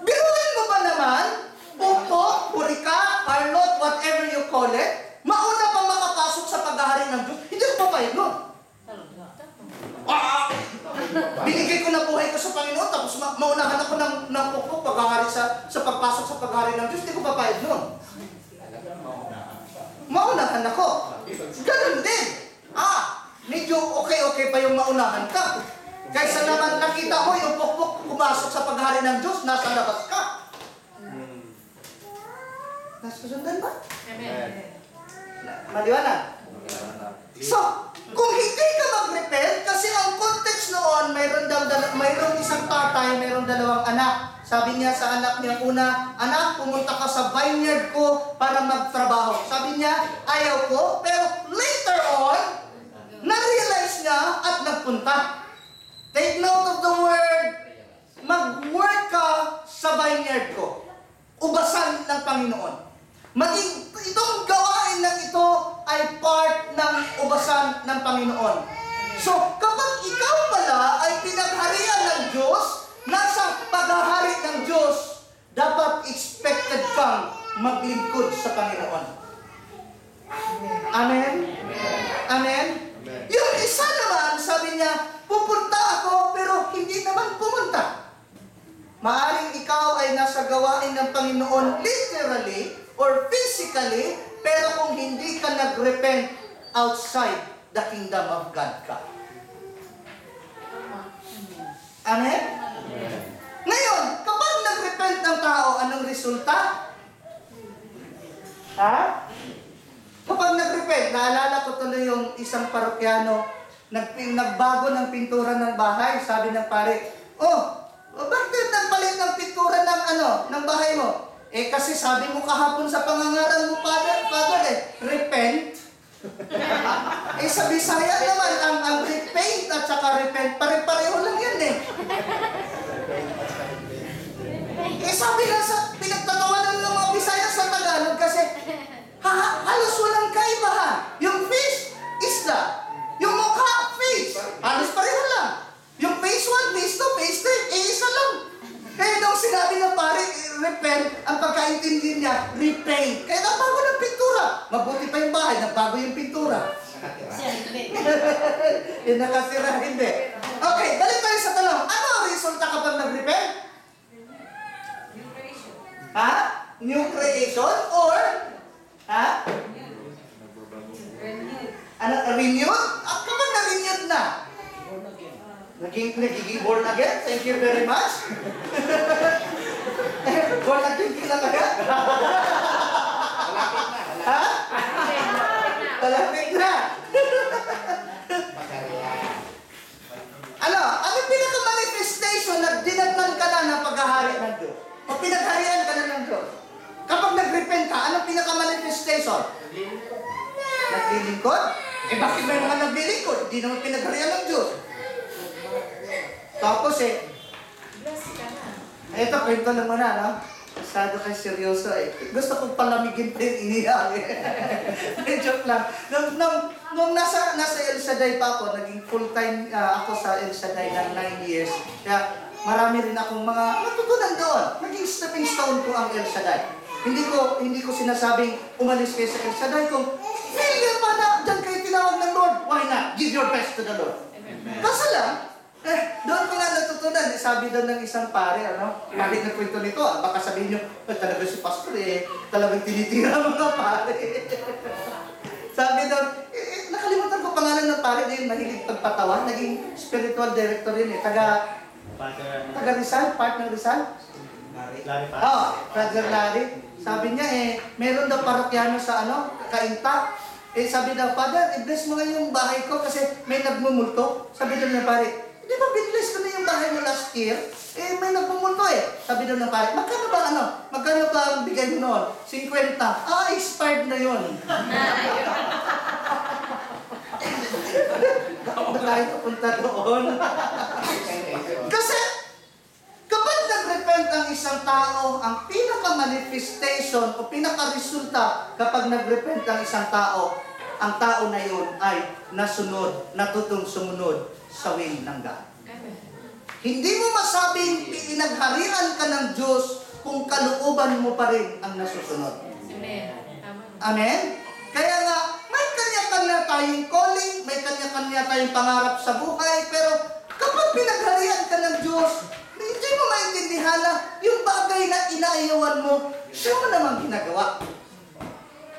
Biruin mo ba naman? Pukpok, burikat, harlot, whatever you call it, mauna pa makapasok sa paghahari ng Diyos. Hindi ko papayag nun. Binigay ko na buhay ko sa Panginoon, tapos maunahan ako ng pukpok paghahari sa pagpasok sa paghahari ng Diyos. Hindi ko papayag nun. Maunahan ako. Ganun din. Medyo okay pa yung maunahan ka. Kaysa naman nakita mo yung pukpok pumasok sa paghahari ng Diyos, nasa labas ka. Nasusundan ba? Maliwanag. So, kung hindi ka mag-repent, kasi ang context noon, mayroong isang tatay, mayroong dalawang anak. Sabi niya sa anak niya, una, anak, pumunta ka sa vineyard ko para magtrabaho. Sabi niya, ayaw ko, pero later on, na-realize niya at nagpunta. Take note of the word, mag-work ka sa vineyard ko. Ubasan ng Panginoon. Itong gawain na ito ay part ng ubasan ng Panginoon. So, kapag ikaw pala ay pinagharian ng Diyos, nasa paghahari ng Diyos, dapat expected kang maglingkod sa Panginoon. Amen? Amen? Yung isa naman, sabi niya, pupunta ako pero hindi naman pumunta. Maaring ikaw ay nasa gawain ng Panginoon literally or physically, pero kung hindi ka nag-repent outside the kingdom of God ka. Amen? Ngayon, kapag nag-repent ng tao, anong resulta? Ha? Kapag nag-repent, naalala ko tuloy yung isang parokyano, nagbago ng pintura ng bahay, sabi ng pare, bakit nagpalit ng pintura ng bahay mo? Kasi sabi mo kahapon sa pangangaral mo, Father, repent. Sa Bisaya naman, ang repaint at saka repent, pare-pareho lang yan eh. Sabi nga pinagtatawanan ng mga Bisaya sa Tagalog kasi, halos walang kaibahan. Yung fish, isda. Yung mukha, fish. Halos pareho lang. Yung phase 1, phase 2, phase 3, isa lang. Kaya nung sinabi ng pare, repent, ang pagkaintindi niya, repaint. Kaya nagbago ng pintura. Mabuti pa yung bahay, nagbago yung pintura. Yung nakasira, hindi. Okay, balik tayo sa tanong. Ano ang resulta kapag nag-repent? Ha? New creation or? Ha? Renewed? Kapag na-renewed na? Nagiging born again? Thank you very much. Born again ka lang agad? Ha? Malapit na. Ano yung pinaka-manifestation na dinatnan ka na ng paghahari ng Diyos? O pinagharian ka na ng Diyos? Kapag nag-repent ka ka, anong pinaka-manifestation? Naglilingkod? Eh bakit may mga naglilingkod? Hindi naman pinagharian ng Diyos. Tapos Bless ka na. ito, kwento lang muna, no? Masyado kayo seryoso eh. Gusto kong palamigin pa yung iniyak eh. Joke lang. Nung nasa El Shaddai pa ako, naging full-time ako sa El Shaddai ng 9 years. Kaya marami rin akong mga natutunan doon. Naging stepping stone ko ang El Shaddai. Hindi ko sinasabing umalis kayo sa El Shaddai kung failure pa na dyan kayo tinawag ng Lord. Why not? Give your best to the Lord. Kaso lang, doon ko nga natutunan. Sabi doon ng isang pare, pare na kwento nito, baka sabihin nyo, talaga si pastor talagang tinitira mga pare. Sabi doon, nakalimutan ko pangalan ng pare na yun, mahilig pagpatawa, naging spiritual director yun taga Rizal, part ng Rizal. Larry pa. Brother Larry. Sabi niya meron daw parokyano sa Kainta. Sabi daw, Father, i-bless mo nga yung bahay ko kasi may nagmumulto. Sabi daw ng pare, di ba binbless ko na yung bahay mo last year? May nagmumulto Sabi daw ng pare, magkano ba ang bigay mo noon? 50. Expired na yun. Bakit na tayo papunta doon? Kasi, kapag nag-repent ang isang tao, ang pinaka-manifestation o pinaka-resulta kapag nag-repent ang isang tao, ang tao na yun ay natutong sumunod sa will ng God. Hindi mo masabing pinagharian ka ng Diyos kung kalooban mo pa rin ang nasusunod. Amen. Tama. Amen? Kaya nga, may kanya-kanya tayong calling, may kanya-kanya tayong pangarap sa buhay, pero kapag pinagharian ka ng Diyos, hindi mo maintindihan na yung bagay na inaayawan mo, siya mo namang ginagawa.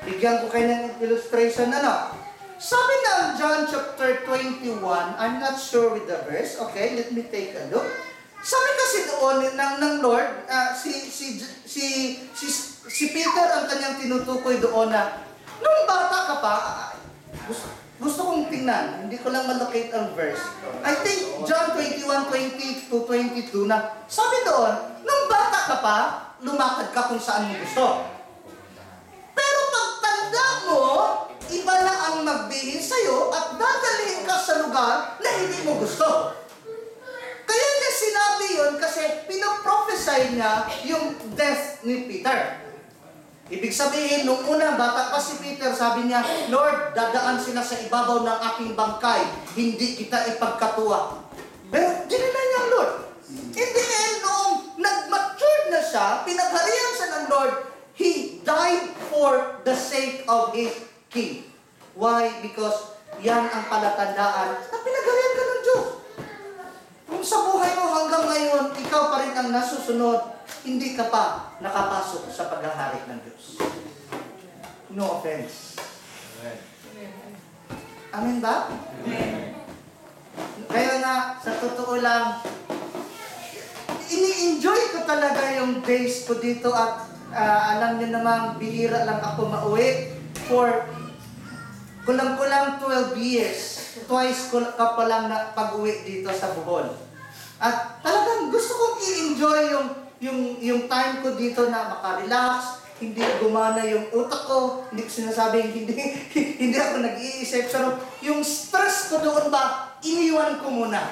Bigyan ko kayo ng illustration Sabi ng John chapter 21, I'm not sure with the verse. Okay, let me take a look. Sabi kasi doon ng Lord, si Peter ang kanyang tinutukoy doon na, nung bata ka pa, gusto kong tingnan, hindi ko lang malocate ang verse. I think John 21:20 to 22 na, sabi doon, nung bata ka pa, lumakad ka kung saan mo gusto. Pero pagtanda mo, iba na ang magbihis sa'yo at dadalhin ka sa lugar na hindi mo gusto. Kaya niya sinabi yun kasi pinoprophesy niya yung death ni Peter. Ibig sabihin, nung una, bata pa si Peter, sabi niya, Lord, dadaan sila sa ibabaw ng aking bangkay, hindi kita ipagkatuwa. Pero dinala niya ang Lord. In the end, noong nag-mature na siya, pinagharian siya ng Lord, He died for the sake of His King. Why? Because yan ang palatandaan na pinagharian ka ng Diyos. Kung sa buhay mo hanggang ngayon, ikaw pa rin ang nasusunod, hindi ka pa nakapasok sa paghahari ng Diyos. No offense. Amen ba? Amen. Kaya nga, sa totoo lang, ini-enjoy ko talaga yung days ko dito at alam niyo namang bihira lang ako mauwi for kulang-kulang 12 years. Twice ko ka pa lang na pag-uwi dito sa Bohol. At talagang gusto kong i-enjoy yung time ko dito na makarelax, hindi gumana yung utak ko, hindi ko sinasabing hindi ako nag-iisip, pero yung stress ko doon ba, iniwan ko muna.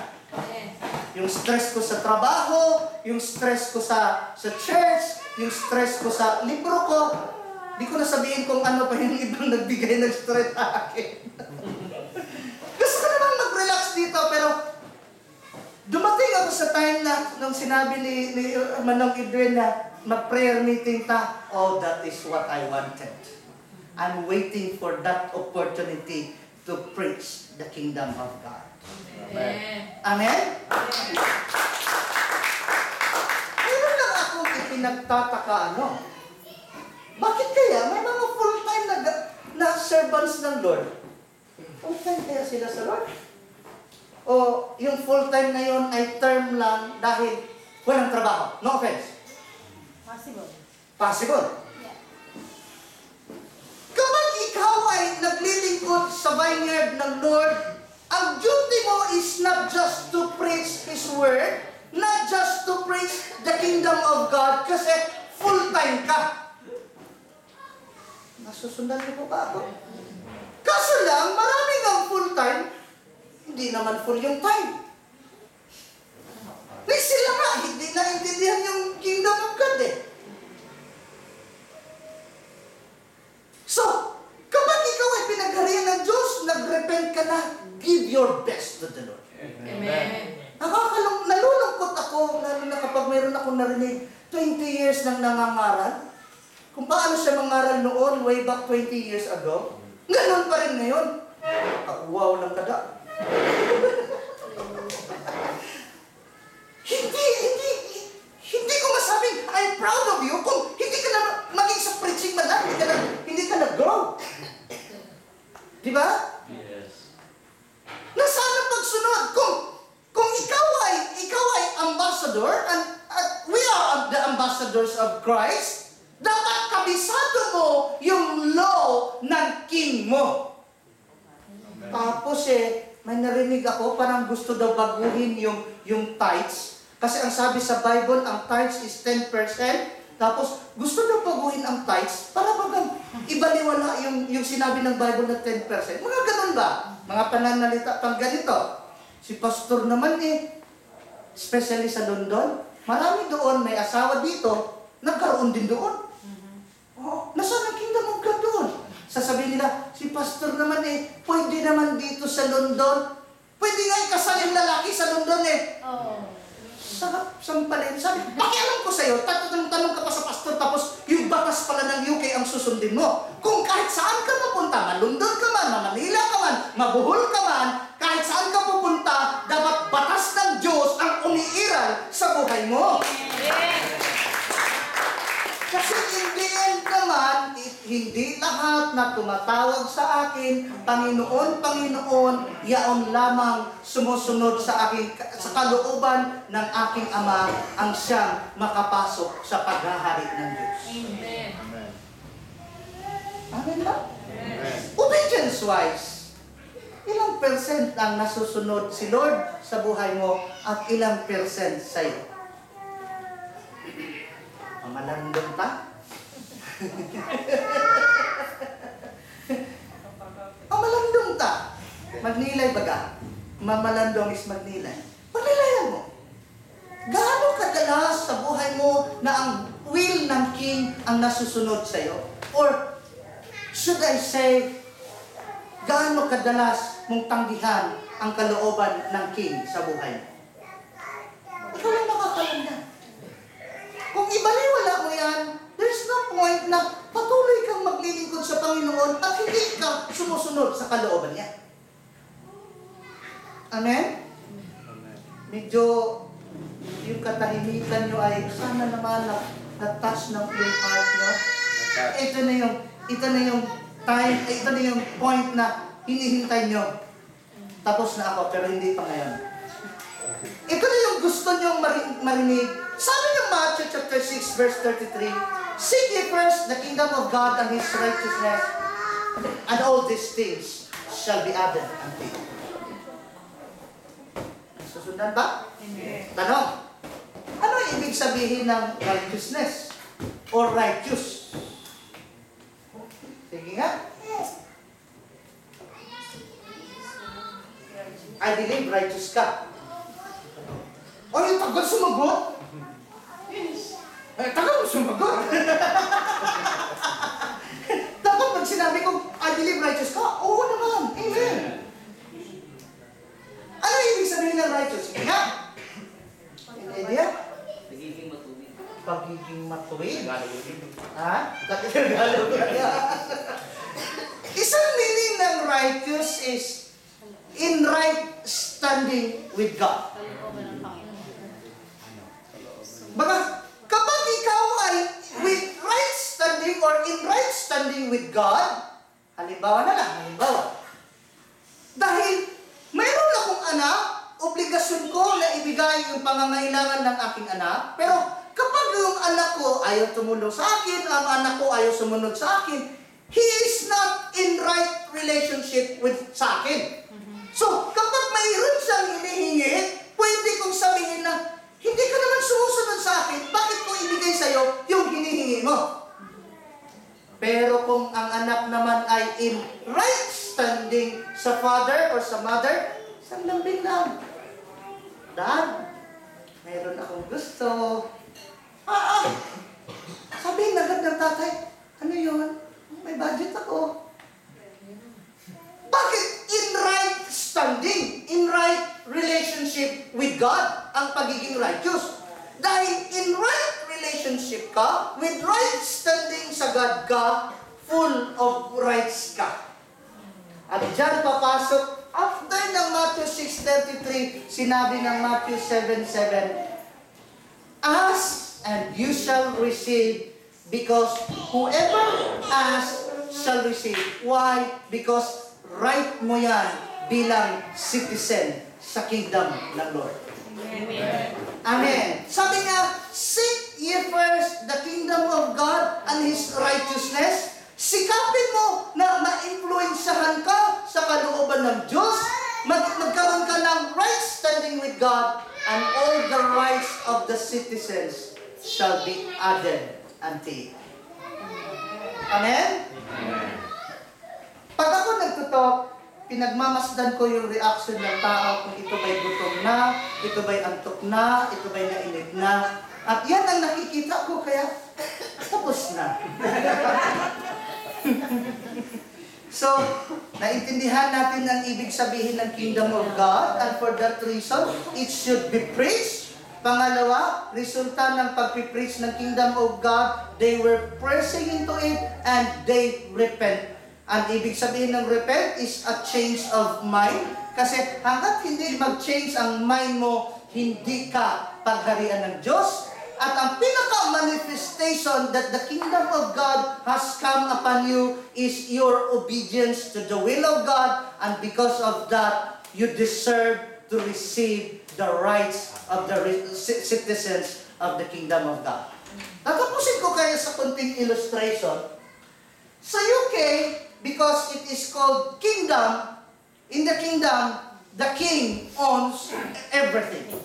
Yung stress ko sa trabaho, yung stress ko sa church, yung stress ko sa libro ko, di ko na sabihin kung ano pa yung librong nagbigay ng stress sa akin. Gusto ko naman mag-relax dito, pero dumating ako sa time na nung sinabi ni Manong Edwin na mag-prayer meeting ta, oh, that is what I wanted. I'm waiting for that opportunity to preach the kingdom of God. Amen. Amen? Meron lang akong ipinagtataka, bakit kaya may mga full-time na servants ng Lord? Full-time kaya sila sa Lord? O yung full-time na yun ay term lang dahil walang trabaho? No offense. Possible. Possible. Kapag ikaw ay naglilingkod sa vineyard ng Lord, ang duty mo is not just to preach His word, not just to preach the kingdom of God, kasi full-time ka. Nasusundan niyo po ba ako? Kaso lang, maraming ang full time, hindi naman full yung time. May sila nga, hindi naintindihan yung kingdom of God eh. So, kapag ikaw ay pinagharian ng Diyos, nag-repent ka na, give your best to the Lord. Amen. Nalulungkot ako, lalo na kapag mayroon akong narinig, 20 years nang nangangaral. Kung paano siya mangaral noon, way back 20 years ago, ganon pa rin ngayon. Wow lang kada. Hindi ko masabing, I'm proud of you kung hindi ka na maging sa preaching man lang, hindi ka na-grow. Di ba? Yes. Nasaan ang pagsunod? Kung ikaw ay ambassador, and we are the ambassadors of Christ, dapat kabisado mo yung law ng king mo. Tapos may narinig ako, parang gusto daw baguhin yung tithes. Kasi ang sabi sa Bible, ang tithes is 10%. Tapos gusto daw baguhin ang tithes para bagang ibaliwala yung sinabi ng Bible na 10%. Mga ganun ba? Mga pananalita pang ganito. Si pastor naman especially sa London, marami doon, may asawa dito, nagkaroon din doon. Oh, nasaan ang kingdom of God doon? Sasabihin nila, si pastor naman pwede naman dito sa London. Pwede nga ikasal yung lalaki sa London Oh. Sarap sampalin. Sabi, pakialam ko sa'yo, tanong ka pa sa pastor, tapos yung batas pala ng UK ang susundin mo. Kung kahit saan ka mapunta, London ka man, Manila ka man, Mabuhol ka man, kahit saan ka pupunta, dapat batas ng Diyos ang umiiral sa buhay mo. Kasi in the end naman, hindi lahat na tumatawag sa akin, Panginoon, Panginoon, yaon lamang sumusunod sa akin, sa kalooban ng aking Ama, ang siyang makapasok sa paghahari ng Diyos. Amen. Amen. Amen ba? Amen. Obedience-wise, ilang percent ang nasusunod si Lord sa buhay mo at ilang percent sa'yo? Malandong ta? Malandong ta? Magnilay baga? Mamalandong is magnilay. Pagnilayan mo. Gaano kadalas sa buhay mo na ang will ng King ang nasusunod sa'yo? Or should I say, gaano kadalas mong tanggihan ang kalooban ng King sa buhay mo? Ikaw lang makakalam na. Kung ibaliwala mo yan, there's no point na patuloy kang maglilingkod sa Panginoon at hindi ka sumusunod sa kalooban niya. Amen? Amen. Medyo yung katahimikan nyo ay sana naman na-touch ng yung heart nyo. Ito na yung time, ito na yung point na hinihintay nyo. Tapos na ako, pero hindi pa ngayon. Ito na yung gusto nyong marinig. Sabi ng Matthew chapter 6 verse 33, seek ye first the kingdom of God and His righteousness, and all these things shall be added unto you. Susundan ba? Tanong, ano ibig sabihin ng righteousness? Or righteous? Sige nga. I believe righteous ka. O, yung tagal sumagot? Yes. Tagal mo sumagot. Dapat pag sinabi ko, I believe righteous ka, oo naman. Amen. Ano ibig sabihin ng righteous? Sige nga. Idea? Nagiging matuwid. Pagiging matuwid. Tagalog. Ha? Tagalog. Isang meaning ng righteous is in right standing with God. Kalooban ng Panginoon. Baga, kapag ikaw ay with right standing or in right standing with God, halimbawa na lang, dahil mayroon akong anak, obligasyon ko na ibigay yung pangangailangan ng aking anak, pero kapag yung anak ko ayaw tumulong sa akin, ang anak ko ayaw sumunod sa akin, he is not in right relationship with sa akin. So, kapag mayroon siyang hinihingi, pwede kong sabihin na, hindi ka naman sumusunod sa akin, bakit ko ibigay sa'yo yung hinihingi mo? Pero kung ang anak naman ay in right standing sa father or sa mother, isang lambing lang. Dad, mayroon akong gusto. Sabihin agad ng tatay, ano yun? May budget ako. Bakit in right standing, in right relationship with God, ang pagiging righteous? Dahil in right relationship ka, with right standing sa God ka, full of rights ka. At dyan papasok, after ng Matthew 6:33, sinabi ng Matthew 7:7, ask and you shall receive, because whoever asks shall receive. Why? Because right mo yan bilang citizen sa kingdom ng Lord. Amen. Sabi niya, seek ye first the kingdom of God and His righteousness. Sikapin mo na ma-influensyahan ka sa kalooban ng Diyos. Magkaroon ka ng right standing with God, and all the rights of the citizens shall be added unto you. Amen? Pag ako nagtutok, pinagmamasdan ko yung reaction ng tao kung ito ba'y gutom na, ito ba'y antok na, ito ba'y nainip na. At yan ang nakikita ko, kaya tapos na. So, naintindihan natin ang ibig sabihin ng Kingdom of God, and for that reason, it should be preached. Pangalawa, resulta ng pagpipreach ng Kingdom of God, they were pressing into it and they repent. Ang ibig sabihin ng repent is a change of mind. Kasi hanggat hindi mag-change ang mind mo, hindi ka pagharian ng Diyos. At ang pinaka-manifestation that the kingdom of God has come upon you is your obedience to the will of God. And because of that, you deserve to receive the rights of the citizens of the kingdom of God. Tatapusin ko kayo sa kunting illustration. Sa UK, because it is called kingdom, in the kingdom, the king owns everything.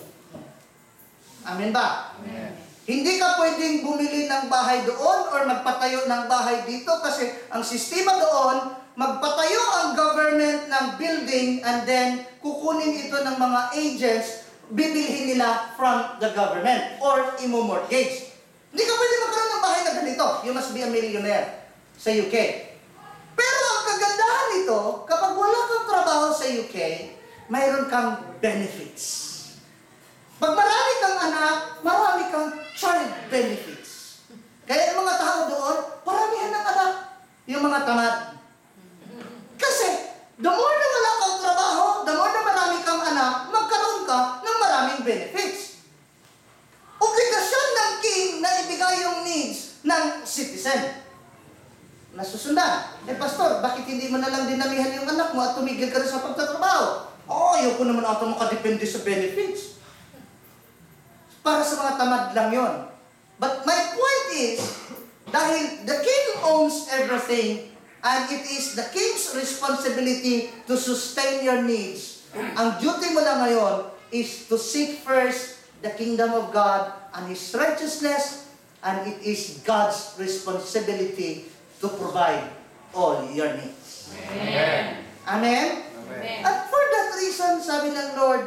Amen ba? Amen. Hindi ka pwedeng bumili ng bahay doon or magpatayo ng bahay dito kasi ang sistema doon, magpatayo ang government ng building and then kukunin ito ng mga agents, bibilhin nila from the government or imo-mortgage. Hindi ka pwede magkaroon ng bahay na ganito. You must be a millionaire sa UK. Pero ang kagandahan nito, kapag wala kang trabaho sa UK, mayroon kang benefits. Pag marami kang anak, marami kang child benefits. Kaya yung mga tao doon, paramihan ng anak, yung mga tamad. Kasi, the more na wala kang trabaho, the more na marami kang anak, magkaroon ka ng maraming benefits. Obligasyon ng king na ibigay yung needs ng citizen. Nasusundan. Pastor, bakit hindi mo na lang dinamihan yung anak mo at tumigil ka rin sa pagtatrabaho? Ayoko naman ata makadepende sa benefits. Para sa mga tamad lang yon. But my point is, dahil the king owns everything, and it is the king's responsibility to sustain your needs, ang duty mo lang ngayon is to seek first the kingdom of God and His righteousness, and it is God's responsibility to provide all your needs. Amen. Amen? Amen. At for that reason, sabi ng Lord,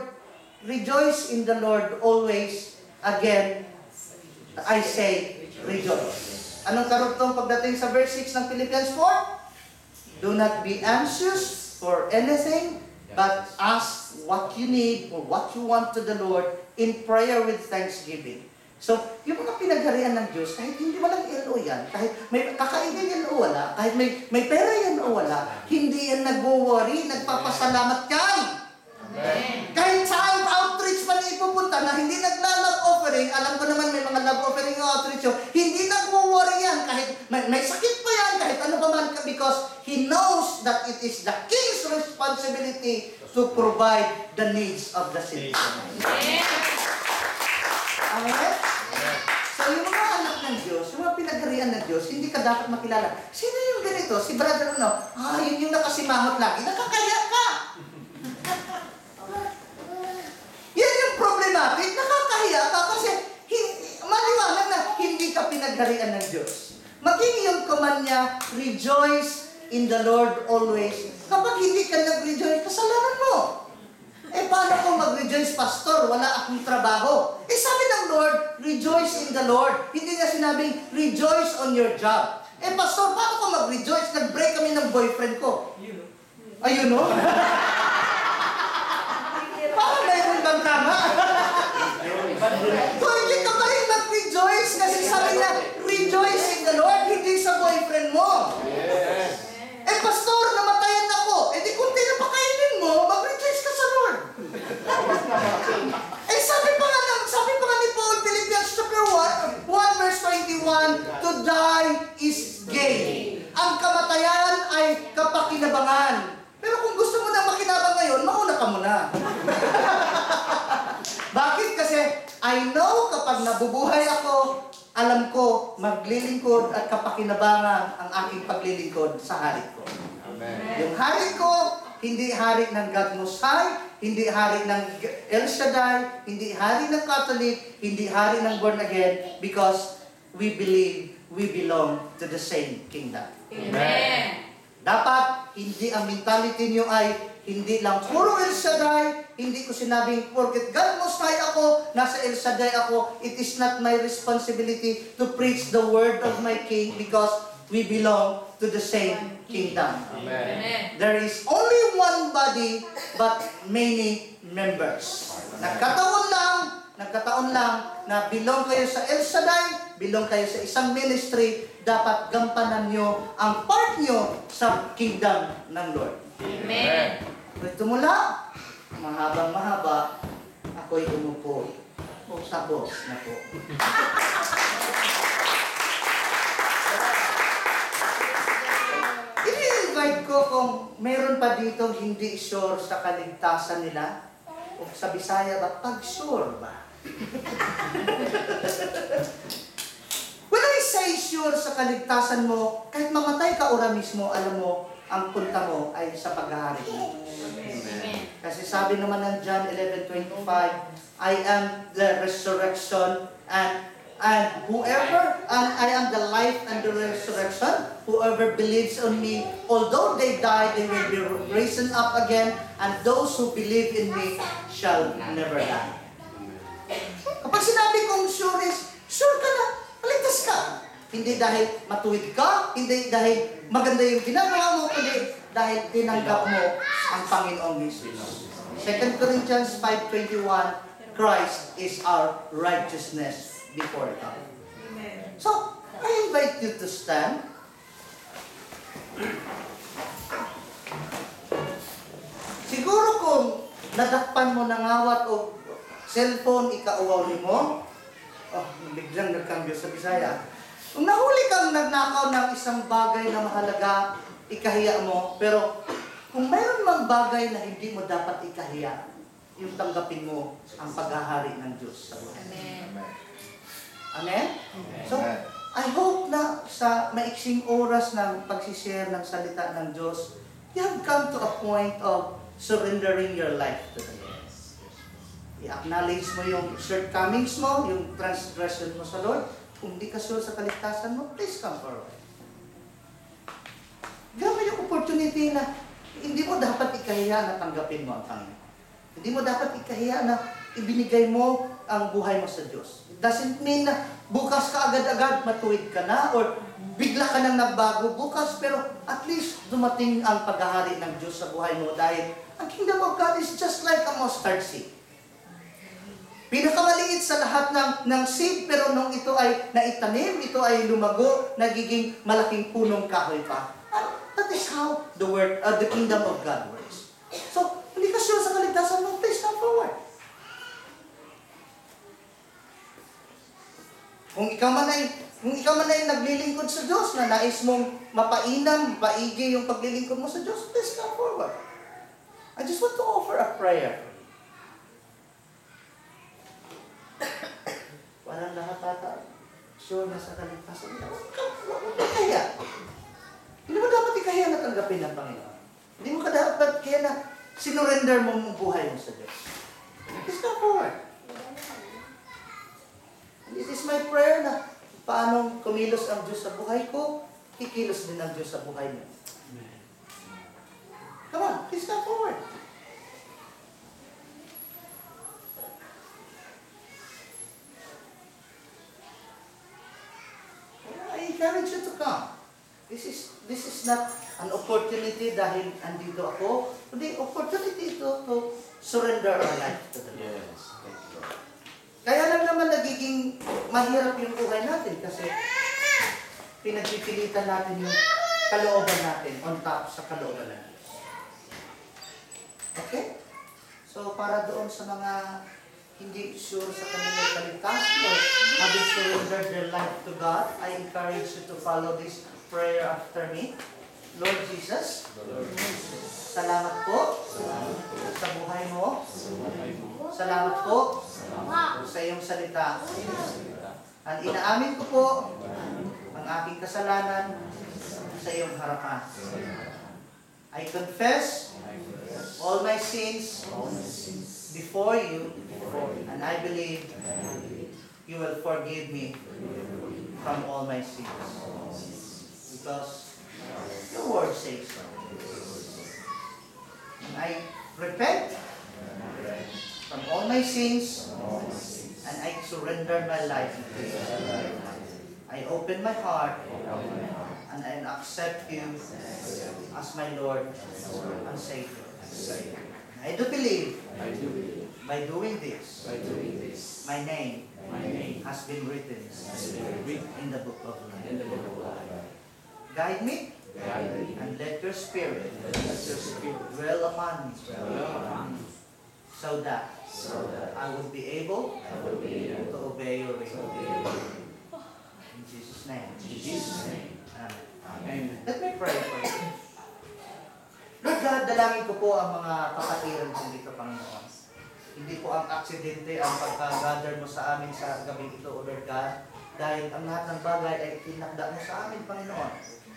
rejoice in the Lord always. Again, I say, rejoice. Anong karugtong pagdating sa verse 6 ng Philippians 4? Do not be anxious for anything, but ask what you need or what you want to the Lord in prayer with thanksgiving. So, yung mga pinagharian ng Diyos, kahit hindi walang LO yan, kahit may kakainin yan o wala, kahit may pera yan o wala, hindi yan nag-worry, nagpapasalamat yan. Amen. Kahit saan outreach man ipupunta na hindi nagla-love offering, alam ko naman may mga love offering o outreach yun, hindi nag-worry yan, kahit may sakit pa yan, kahit ano pa man, because he knows that it is the king's responsibility to provide the needs of the citizens. Amen? So yung mga anak ng Diyos, yung mga pinagharian ng Diyos, hindi ka dapat makilala. Sino yung ganito? Si brother ano? Yun yung nakasimangot lagi. Nakakaya ka! Yan yung problematic. Nakakahiya ka kasi maliwanag na hindi ka pinagharian ng Diyos. Maging yung command niya, rejoice in the Lord always. Kapag hindi ka nag-rejoice, kasalanan mo. Paano kung mag-rejoice, pastor? Wala akong trabaho. Sabi ng Lord, rejoice in the Lord. Hindi niya sinabing, rejoice on your job. Pastor, paano ko mag-rejoice? Nag-break kami ng boyfriend ko. Ayun, no? Paano mayroon bang tama? Kung hindi ka pa rin mag-rejoice, kasi sabi niya, rejoice in the Lord, hindi sa boyfriend mo. Pastor, namatayan ako. Di kung tinapakainin mo, mag-rejoice ka sa Lord. Sabi pa nga ni Paul, Philippians chapter 1 verse 21, to die is gain. Ang kamatayan ay kapakinabangan. Pero kung gusto mo na makinabang ngayon, mauna ka muna. Bakit? Kasi I know kapag nabubuhay ako, alam ko maglilingkod at kapakinabangan ang aking paglilingkod sa hari ko. Amen. Yung hari ko, hindi hari ng God Most High, hindi hari ng El Shaddai, hindi hari ng Catholic, hindi hari ng born again, because we believe we belong to the same kingdom. Amen. Dapat, hindi ang mentality niyo ay hindi lang puro El Shaddai, hindi ko sinabing, porket God Most High ako, nasa El Shaddai ako, it is not my responsibility to preach the word of my King because we belong to the same kingdom. Amen. There is only one body, but many members. Nagkataon lang na belong kayo sa El Shaddai, belong kayo sa isang ministry, dapat gampanan nyo ang part nyo sa kingdom ng Lord. Amen. Ito mula, mahabang mahaba, ako'y umupo. Sa boss na po. I-invite ko kung meron pa dito hindi sure sa kaligtasan nila, o sa Bisaya ba, pag-sure ba? When I say sure sa kaligtasan mo, kahit mamatay ka ora mismo, alam mo, ang punta mo ay sa paghahari mo. Amen. Kasi sabi naman ng John 11:25, I am the resurrection and I am the life and the resurrection. Whoever believes on me, although they die, they will be risen up again, and those who believe in me shall never die. Kapag sinabi kong sure is, sure ka na, paligtas ka. Hindi dahil matuwid ka, hindi dahil maganda yung ginagawa mo, kundi dahil tinanggap mo ang Panginoong Jesus. 2 Corinthians 5:21, Christ is our righteousness before God. So, I invite you to stand. Siguro kung nadakpan mo ng awat o cellphone, ikauwaw ni mo, biglang nagkambyo sa Bisaya. Kung nahuli kang nagnakaw ng isang bagay na mahalaga, ikahiya mo, pero kung mayroon mang bagay na hindi mo dapat ikahiya, yung tanggapin mo ang paghahari ng Diyos sa buhay. Amen. Amen? So, I hope na sa maiksing oras ng pagsishare ng salita ng Diyos, you have come to a point of surrendering your life to the Lord. I-acknowledge mo yung shortcomings mo, yung transgression mo sa Lord. Kung di ka sure sa kaligtasan mo, please come forward. Gamit yung opportunity na hindi mo dapat ikahiya na tanggapin mo ang Panginoon. Hindi mo dapat ikahiya na ibinigay mo ang buhay mo sa Diyos. It doesn't mean na bukas ka agad-agad matuwid ka na or bigla ka nang nagbago bukas, pero at least dumating ang paghahari ng Diyos sa buhay mo dahil ang kingdom of God is just like a mustard seed. Pinakamaliit sa lahat ng seed, pero nung ito ay naitanim, ito ay lumago, nagiging malaking punong kahoy pa. That is how the kingdom of God works. So, hindi ka sure sa kaligtasan mo, please come forward. Kung ikaw man ay naglilingkod sa Diyos, na nais mong mapainam, mapaigi yung paglilingkod mo sa Diyos, please come forward. I just want to offer a prayer. Walang lahat ata sure na sa kaligtasan. Huwag kaya. Hindi mo dapat ikahiya na tanggapin ng Panginoon. Hindi mo dapat kaya na sinurrender mo ang buhay mo sa Diyos. Please come forward. This is my prayer na paanong kumilos ang Diyos sa buhay ko, kikilos din ang Diyos sa buhay mo. Come on, please come forward. I encourage you to come. This is not an opportunity dahil andito ako, kundi opportunity to surrender our life to the Lord. Yes. Thank you, Lord. Kaya lang naman nagiging mahirap yung buhay natin kasi pinagpipilitan natin yung kalooban natin on top sa kalooban ng Diyos. Okay? So para doon sa mga hindi sure sa kanilang kaligtasan or having surrendered their life to God, I encourage you to follow this prayer after me. Lord Jesus, salamat po sa buhay mo. Salamat po sa iyong salita. At inaamin ko po ang aking kasalanan sa iyong harapan. I confess all my sins before you, and I believe you will forgive me from all my sins. Because your word says so. And I repent from all my sins, and I surrender my life to you. I open my heart, and I accept you as my Lord and Savior. I do believe by doing this, my name has been written in the book of life. Guide me, and let your spirit dwell upon me, so that I will be able to obey your will. In Jesus' name. Amen. Let me pray for you. Lord God, dalangin ko po ang mga kapatiran ko dito, Panginoon. Hindi po ang aksidente ang pagka-gather mo sa amin sa gabi ito, O Lord God, dahil ang lahat ng bagay ay itinakda mo sa amin, Panginoon.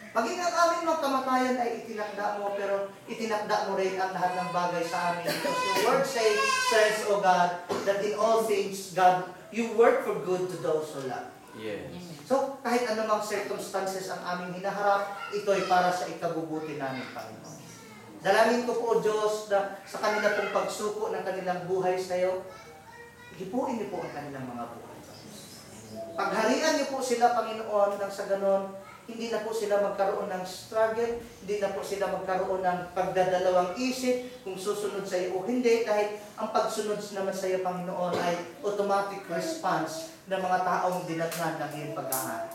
Maging ang aming mga kamatayan ay itinakda mo, pero itinakda mo rin ang lahat ng bagay sa amin. Because your word says, O God, that in all things, God, you work for good to those who love. Yes. So, kahit anumang circumstances ang aming hinaharap, ito ay para sa ikabubuti namin, Panginoon. Dalangin ko po, O Diyos, na sa kanila pong pagsuko ng kanilang buhay sa iyo, hipuin niyo po ang kanilang mga buhay. Pagharian niyo po sila, Panginoon, nang sa ganon, hindi na po sila magkaroon ng struggle, hindi na po sila magkaroon ng pagdadalawang isip kung susunod sa iyo o hindi, dahil ang pagsunod naman sa iyo, Panginoon, ay automatic response ng mga taong dinatnan ng iyong paghahanap.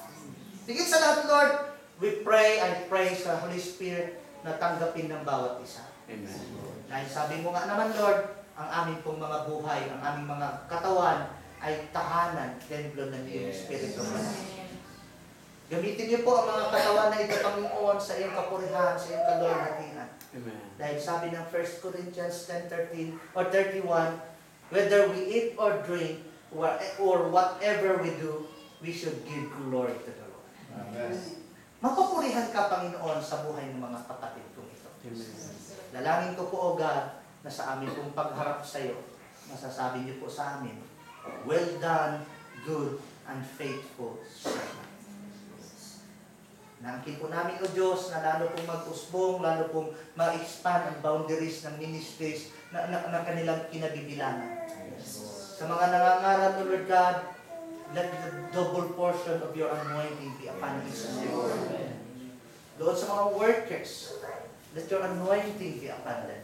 Higit sa lahat, Lord, we pray, I pray sa Holy Spirit na tanggapin ng bawat isa. Amen. Dahil sabi mo nga naman, Lord, ang aming pong mga buhay, ang aming mga katawan ay tahanan, templo ng iyong Espiritu. Gamitin niyo po ang mga katawan na ito, Panginoon, sa iyong kapurihan, sa iyong kalorhatian. Amen. Dahil sabi ng 1 Corinthians 10:13 or 31, whether we eat or drink, or whatever we do, we should give glory to the Lord. Amen. Mapapurihan ka, Panginoon, sa buhay ng mga kapatid kong ito. Amen. Dalangin ko po, O God, na sa amin pong pagharap sa iyo, masasabi niyo po sa amin, well done, good and faithful servant. Naangkin po namin, O Diyos, na lalo pong mag-usbong, lalo pong ma-expand ang boundaries ng ministries na kanilang kinabibilangan. Sa mga nangangaral, O Lord God, let the double portion of your anointing be upon each and every one. Doon sa mga workers, let your anointing be upon them.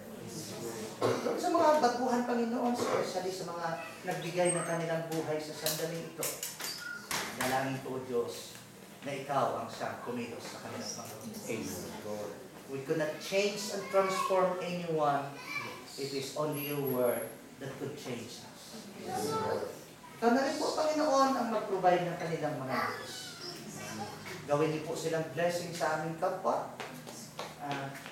Doon sa mga baguhan, Panginoon, especially sa mga nagbigay ng kanilang buhay sa sandaling ito, dalangin ko, O Diyos, na ikaw ang siyang kumilos sa kanilang mga Amen. We could not change and transform anyone. It is only your word that could change us. Ikaw na rin po, Panginoon, ang mag-provide ng kanilang mga needs. Gawin niyo po silang blessing sa aming kapwa.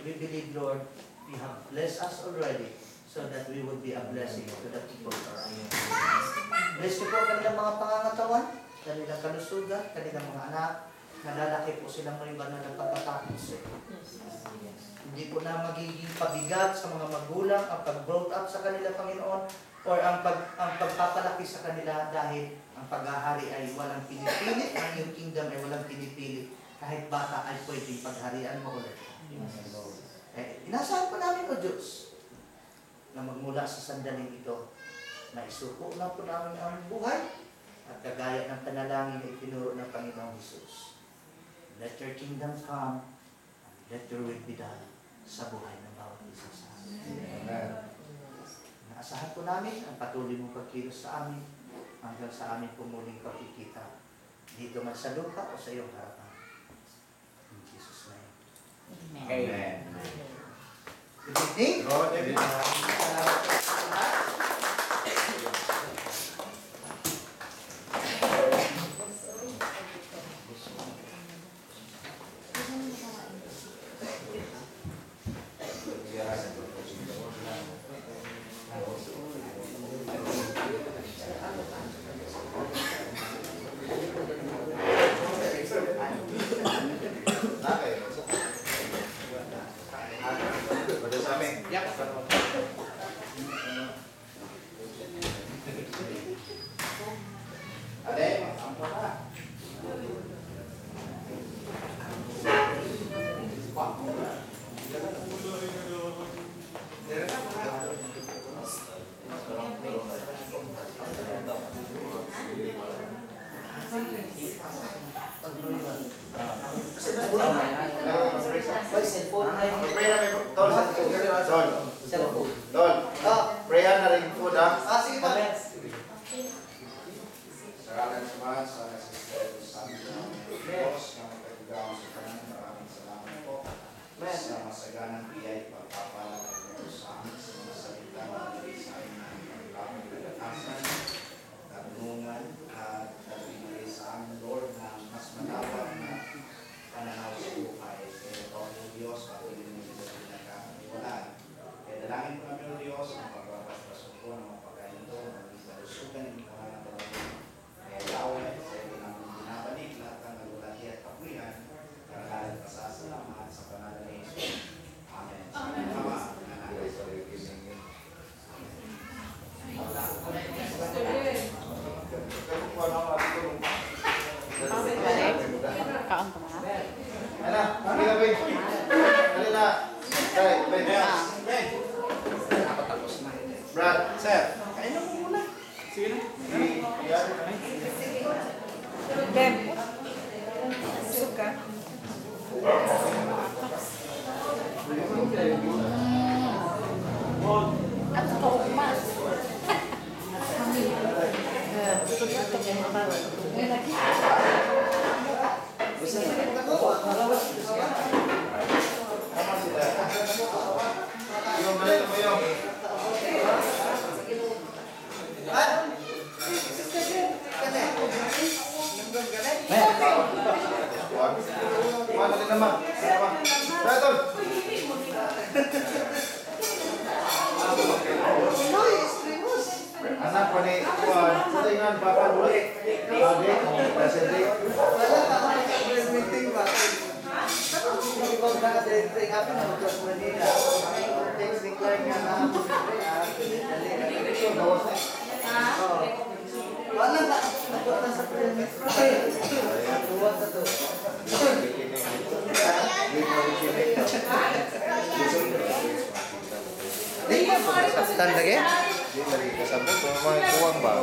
We believe, Lord, you have blessed us already so that we would be a blessing to the people around us. Bless niyo po ang kanilang mga pangangatawan, kanilang kalusugan, kanilang mga anak. Nalalaki po silang may banal na pagkatapos. Hindi po na magiging pabigat sa mga magulang ang pag-brought up sa kanila, Panginoon, or ang pagpapalaki sa kanila dahil Ang paghahari ay walang pinipilit, ang iyong kingdom ay walang pinipilit. Kahit bata ay pwedeng pagharian mo ulit. Inasahan po namin, O Diyos, na magmula sa sandaling ito, maisuko na po namin ang aming buhay at kagaya ng panalangin na itinuro ng Panginoong Jesus. Let your kingdom come, let your will be done sa buhay ng bawat isa sa amin. Amen. Naasahan po namin ang patuloy mong pagkilos sa amin hanggang sa aming pumuling pagkikita dito man sa lupa o sa iyong harapan. In Jesus' name. Amen. Good evening. Good evening. Salamat po sa lahat. Cellphone na yun. Pray na kayo. Tol, Tol. Cellphone. Tol. Prayan na rin food, ha? Sige pa. Sa kalan sa mga sa Espiritu Santo ng Diyos na magkagawang sa kanan, maraming salamat po sa masaganang biyay pagpapalat ng Diyos sa amin sa mga salita na naging sa amin ng pagkakang kalakasan, karunungan at nagbibigay sa amin, Lord, na mas malawak na pananaw sa buhay. Kaya ito ang Diyos, patuloy mo dito sa pinagkakaniwalaan. Kaya dalangin ko namin ang Diyos ang pagpapasok ko ng mga pagkain ito, maging kalusugan ng mga natalagin. Kaya Yahweh, sa iyo namin binabalik lahat ng nagulati at kapulihan, karahalan at pasasalamat sa pangalan ni Jesus. Amen. Ama, anak, sa iyo kisingin. Kaon ka na? Ano? Hindi na, Ben. Dali na. Dali, Ben. Brad, sir. Kain na mo muna. Sige na. Beb. Busog ka? At Thomas. Tama sila. Yung balik mo yung. Kuha na din naman. Tara, Tol. Anak ko ni Juan, sa tingnan, baka ulit. Babi, presidente. Meeting ba? Ibang nakadrink kami ng Diyos Manila. Text decline nga na ako. Wala na. Nakuha na sa premise. Tuwa sa to. Tanda ke? Di dari kasabot, mga kuwang ba?